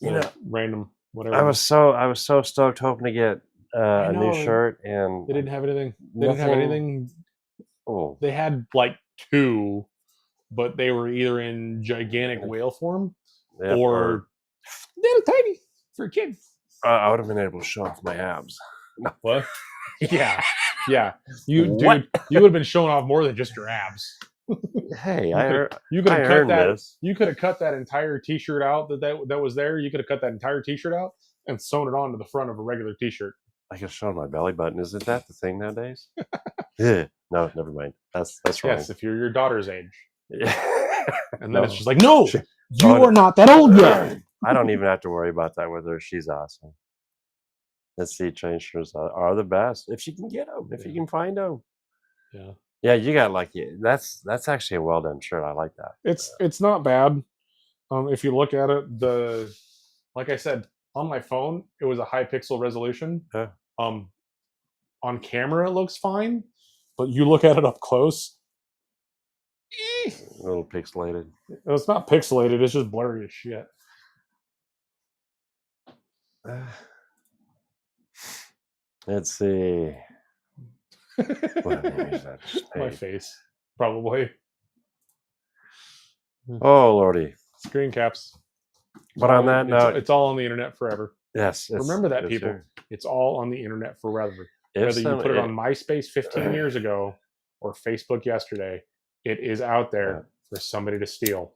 random whatever. I was so stoked hoping to get a new shirt, and they didn't have anything. They didn't have anything. Oh, they had like 2, but they were either in gigantic whale form or little tiny for kids. I would have been able to show off my abs. What? Yeah. You What? dude, you would have been showing off more than just your abs. Hey, you could have cut that. this. You could have cut that entire T-shirt out that was there. You could have cut that entire T-shirt out and sewn it onto the front of a regular T-shirt. I could show my belly button. Isn't that the thing nowadays? No, never mind. That's wrong. Yes, if you're your daughter's age. And then it's just like, no, you are not that old yet. I don't even have to worry about that with her. She's awesome. Let's see, train shirts are the best if you can get them, if you can find them. Yeah, you got lucky. That's actually a well done shirt. I like that. It's not bad. If you look at it, like I said, on my phone, it was a high pixel resolution. Yeah. On camera, it looks fine, but you look at it up close, a little pixelated. It's not pixelated. It's just blurry as shit. Let's see. What is that My spade? face, probably. Oh lordy! Screen caps. But on that note, It's all on the internet forever. yes, Remember that, yes, people. sir. It's all on the internet forever. If Whether you some, put it on MySpace 15 years ago or Facebook yesterday, it is out there for somebody to steal.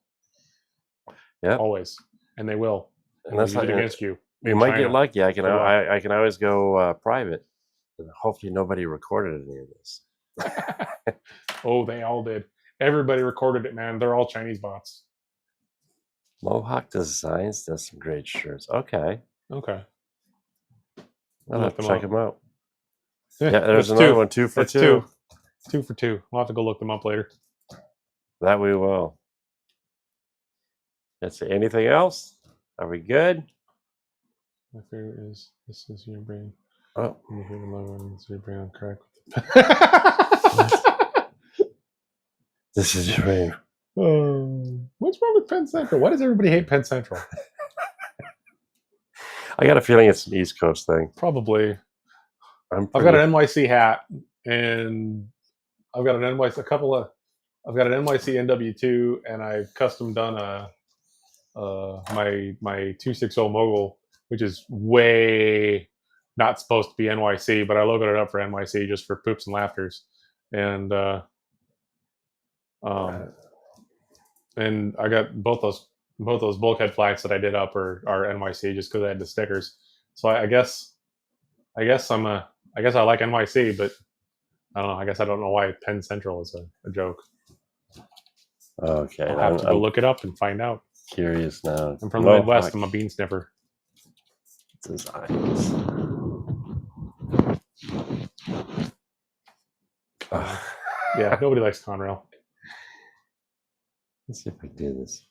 Yep. Always, and they will. And And that's they'll use not, it against you. we in might get China. lucky. I can Good luck. I can always go private, and hopefully nobody recorded any of this. Oh, they all did. Everybody recorded it, man. They're all Chinese bots. Mohawk Designs does some great shirts. Okay, Okay. I'll have to them check up. them out. Yeah, Yeah, there's that's another two. one, 2 for That's 2. 2 for 2. We'll have to go look them up later. That we will. Let's see. Anything else? Are we good? My favorite is This Is Your Brain. Oh, And you hear the logo and it's your brain on crack. this is your brain. What's wrong with Penn Central? Why does everybody hate Penn Central? I got a feeling it's an East Coast thing. Probably. I've I've got an NYC hat, and I've got an NYC I've got an NYC NW2, and I've custom done my 260 mogul, which is way not supposed to be NYC, but I logoed it up for NYC just for poops and laughters, and I got both those bulkhead flags that I did up are NYC just because I had the stickers. So I guess I like NYC, but I don't know. I guess I don't know why Penn Central is a joke. Okay, I'll have to go look it up and find out. Curious now. I'm from the Midwest. I'm a bean sniffer. Designs. Yeah, nobody likes Conrail. Let's see if I can do this.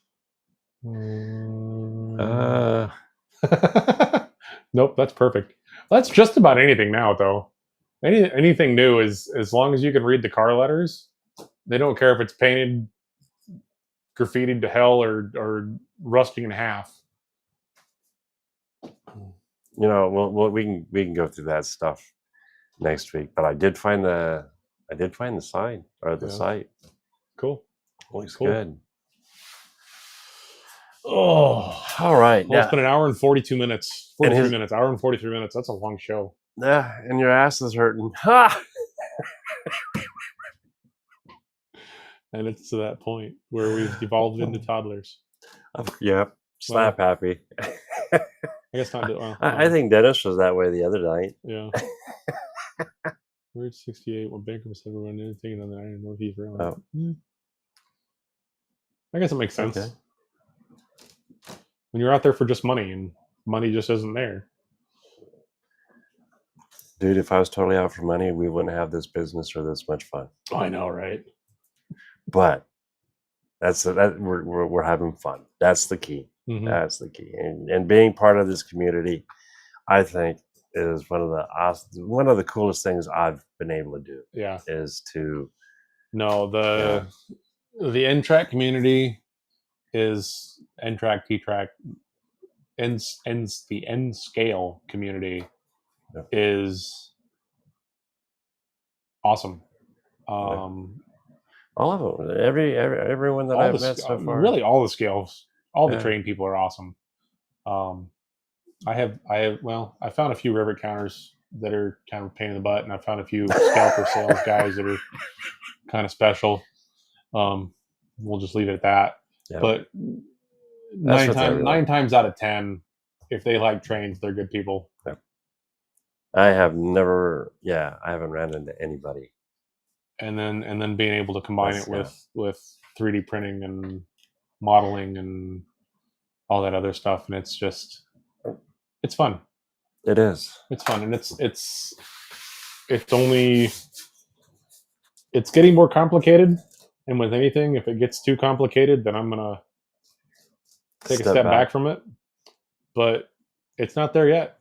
Nope, that's perfect. That's just about anything now, though. Anything new is, as long as you can read the car letters, they don't care if it's painted, graffitied to hell, or rusting in half. You know, we can go through that stuff next week. But I did find the sign or the site. Cool. Looks Cool. good. Oh, all right. Well, now, it's been an hour and 42 minutes. 43 minutes. Hour and 43 minutes. That's a long show. Yeah, and your ass is hurting. Ha! And it's to that point where we've devolved into toddlers. Yep. Slap happy. I guess not. Well, I think Dennis was that way the other night. Yeah. We're at 68. When Baker was everyone anything on that, I didn't know if he's real. Oh. Yeah. I guess it makes sense. Okay. When you're out there for just money, and money just isn't there. Dude, if I was totally out for money, we wouldn't have this business or this much fun. Oh, I know, right? But we're having fun. That's the key. Mm-hmm. That's the key. And being part of this community, I think, is one of the coolest things I've been able to do. Yeah. Is to the N-track community is N-track, T-track, the N-scale community is awesome. All of them, everyone that I've met so far. Really, all the scales, all the trained people are awesome. I found a few rivet counters that are kind of a pain in the butt, and I found a few scalper sales guys that are kind of special. We'll just leave it at that. Yeah. But nine times out of 10, if they like trains, they're good people. Yeah. I haven't ran into anybody. And then being able to combine it with 3D printing and modeling and all that other stuff, and it's fun. It is. It's fun, and it's getting more complicated. And with anything, if it gets too complicated, then I'm gonna take a step back from it. But it's not there yet.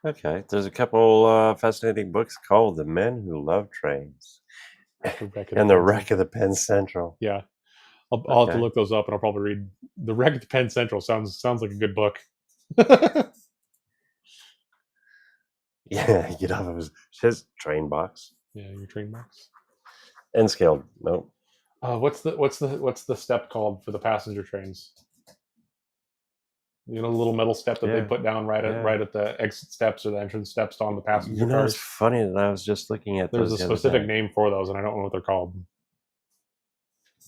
Okay, there's a couple fascinating books called "The Men Who Love Trains" and "The Wreck of the Penn Central." Yeah, I'll have to look those up, and I'll probably read "The Wreck of the Penn Central." Sounds like a good book. Yeah, get off of his train box. Yeah, your train box. N scaled. Nope. What's the step called for the passenger trains? You know, the little metal step that they Yeah, put down right yeah. at the exit steps or the entrance steps on the passenger You know, it's cars. funny that I was just looking at There's those a the other specific day name for those, and I don't know what they're called.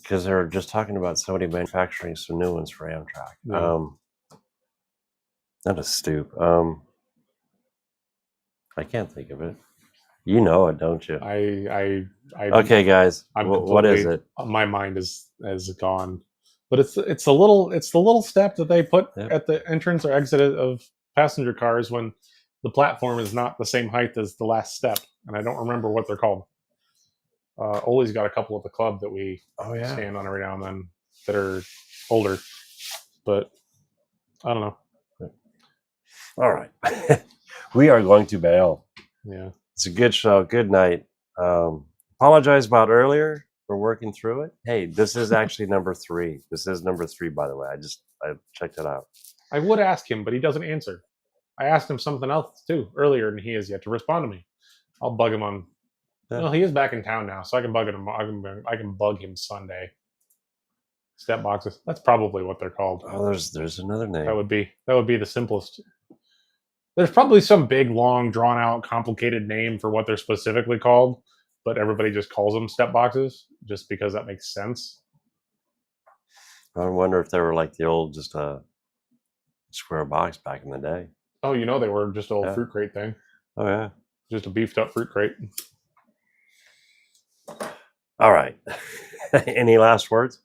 because they were just talking about somebody manufacturing some new ones for Amtrak. Yeah. Not a stoop. I can't think of it. You know it, don't you? I Okay, guys. I'm What is completely it? my mind is gone. But it's the little step that they put Yep. at the entrance or exit of passenger cars when the platform is not the same height as the last step, and I don't remember what they're called. Ollie's got a couple at the club that we Oh yeah. stand on every now and then that are older, but I don't know. All right. We are going to bail. Yeah, It's a good show. Good night. Apologize about earlier. We're working through it. Hey, this is actually number 3. This is number 3, by the way. I checked it out. I would ask him, but he doesn't answer. I asked him something else too earlier, and he has yet to respond to me. I'll bug him on. Yeah. Well, he is back in town now, so I can bug him. I can bug him Sunday. Step boxes. That's probably what they're called. Oh, there's another name. That would be the simplest. There's probably some big, long, drawn out, complicated name for what they're specifically called, but everybody just calls them step boxes just because that makes sense. I wonder if they were like the old just square box back in the day. Oh, you know they were just an old Yeah. fruit crate thing. Oh yeah. Just a beefed up fruit crate. All right. Any last words?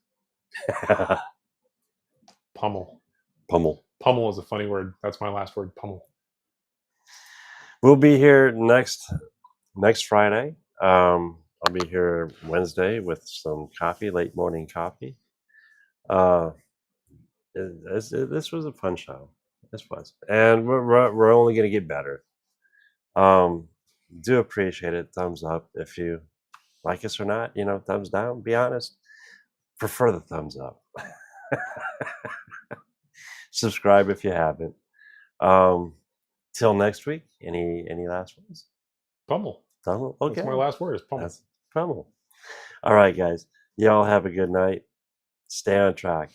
Pummel. Pummel. Pummel is a funny word. That's my last word. Pummel. We'll be here next Friday. I'll be here Wednesday with some coffee, late morning coffee. This was a fun show. This was, and we're only going to get better. Do appreciate it. Thumbs up if you like us or not. You know, thumbs down. Be honest. Prefer the thumbs up. Subscribe if you haven't. Till next week. Any last words? Pummel. Pummel. Okay. That's my last word. Is pummel. That's pummel. All right, guys. Y'all have a good night. Stay on track.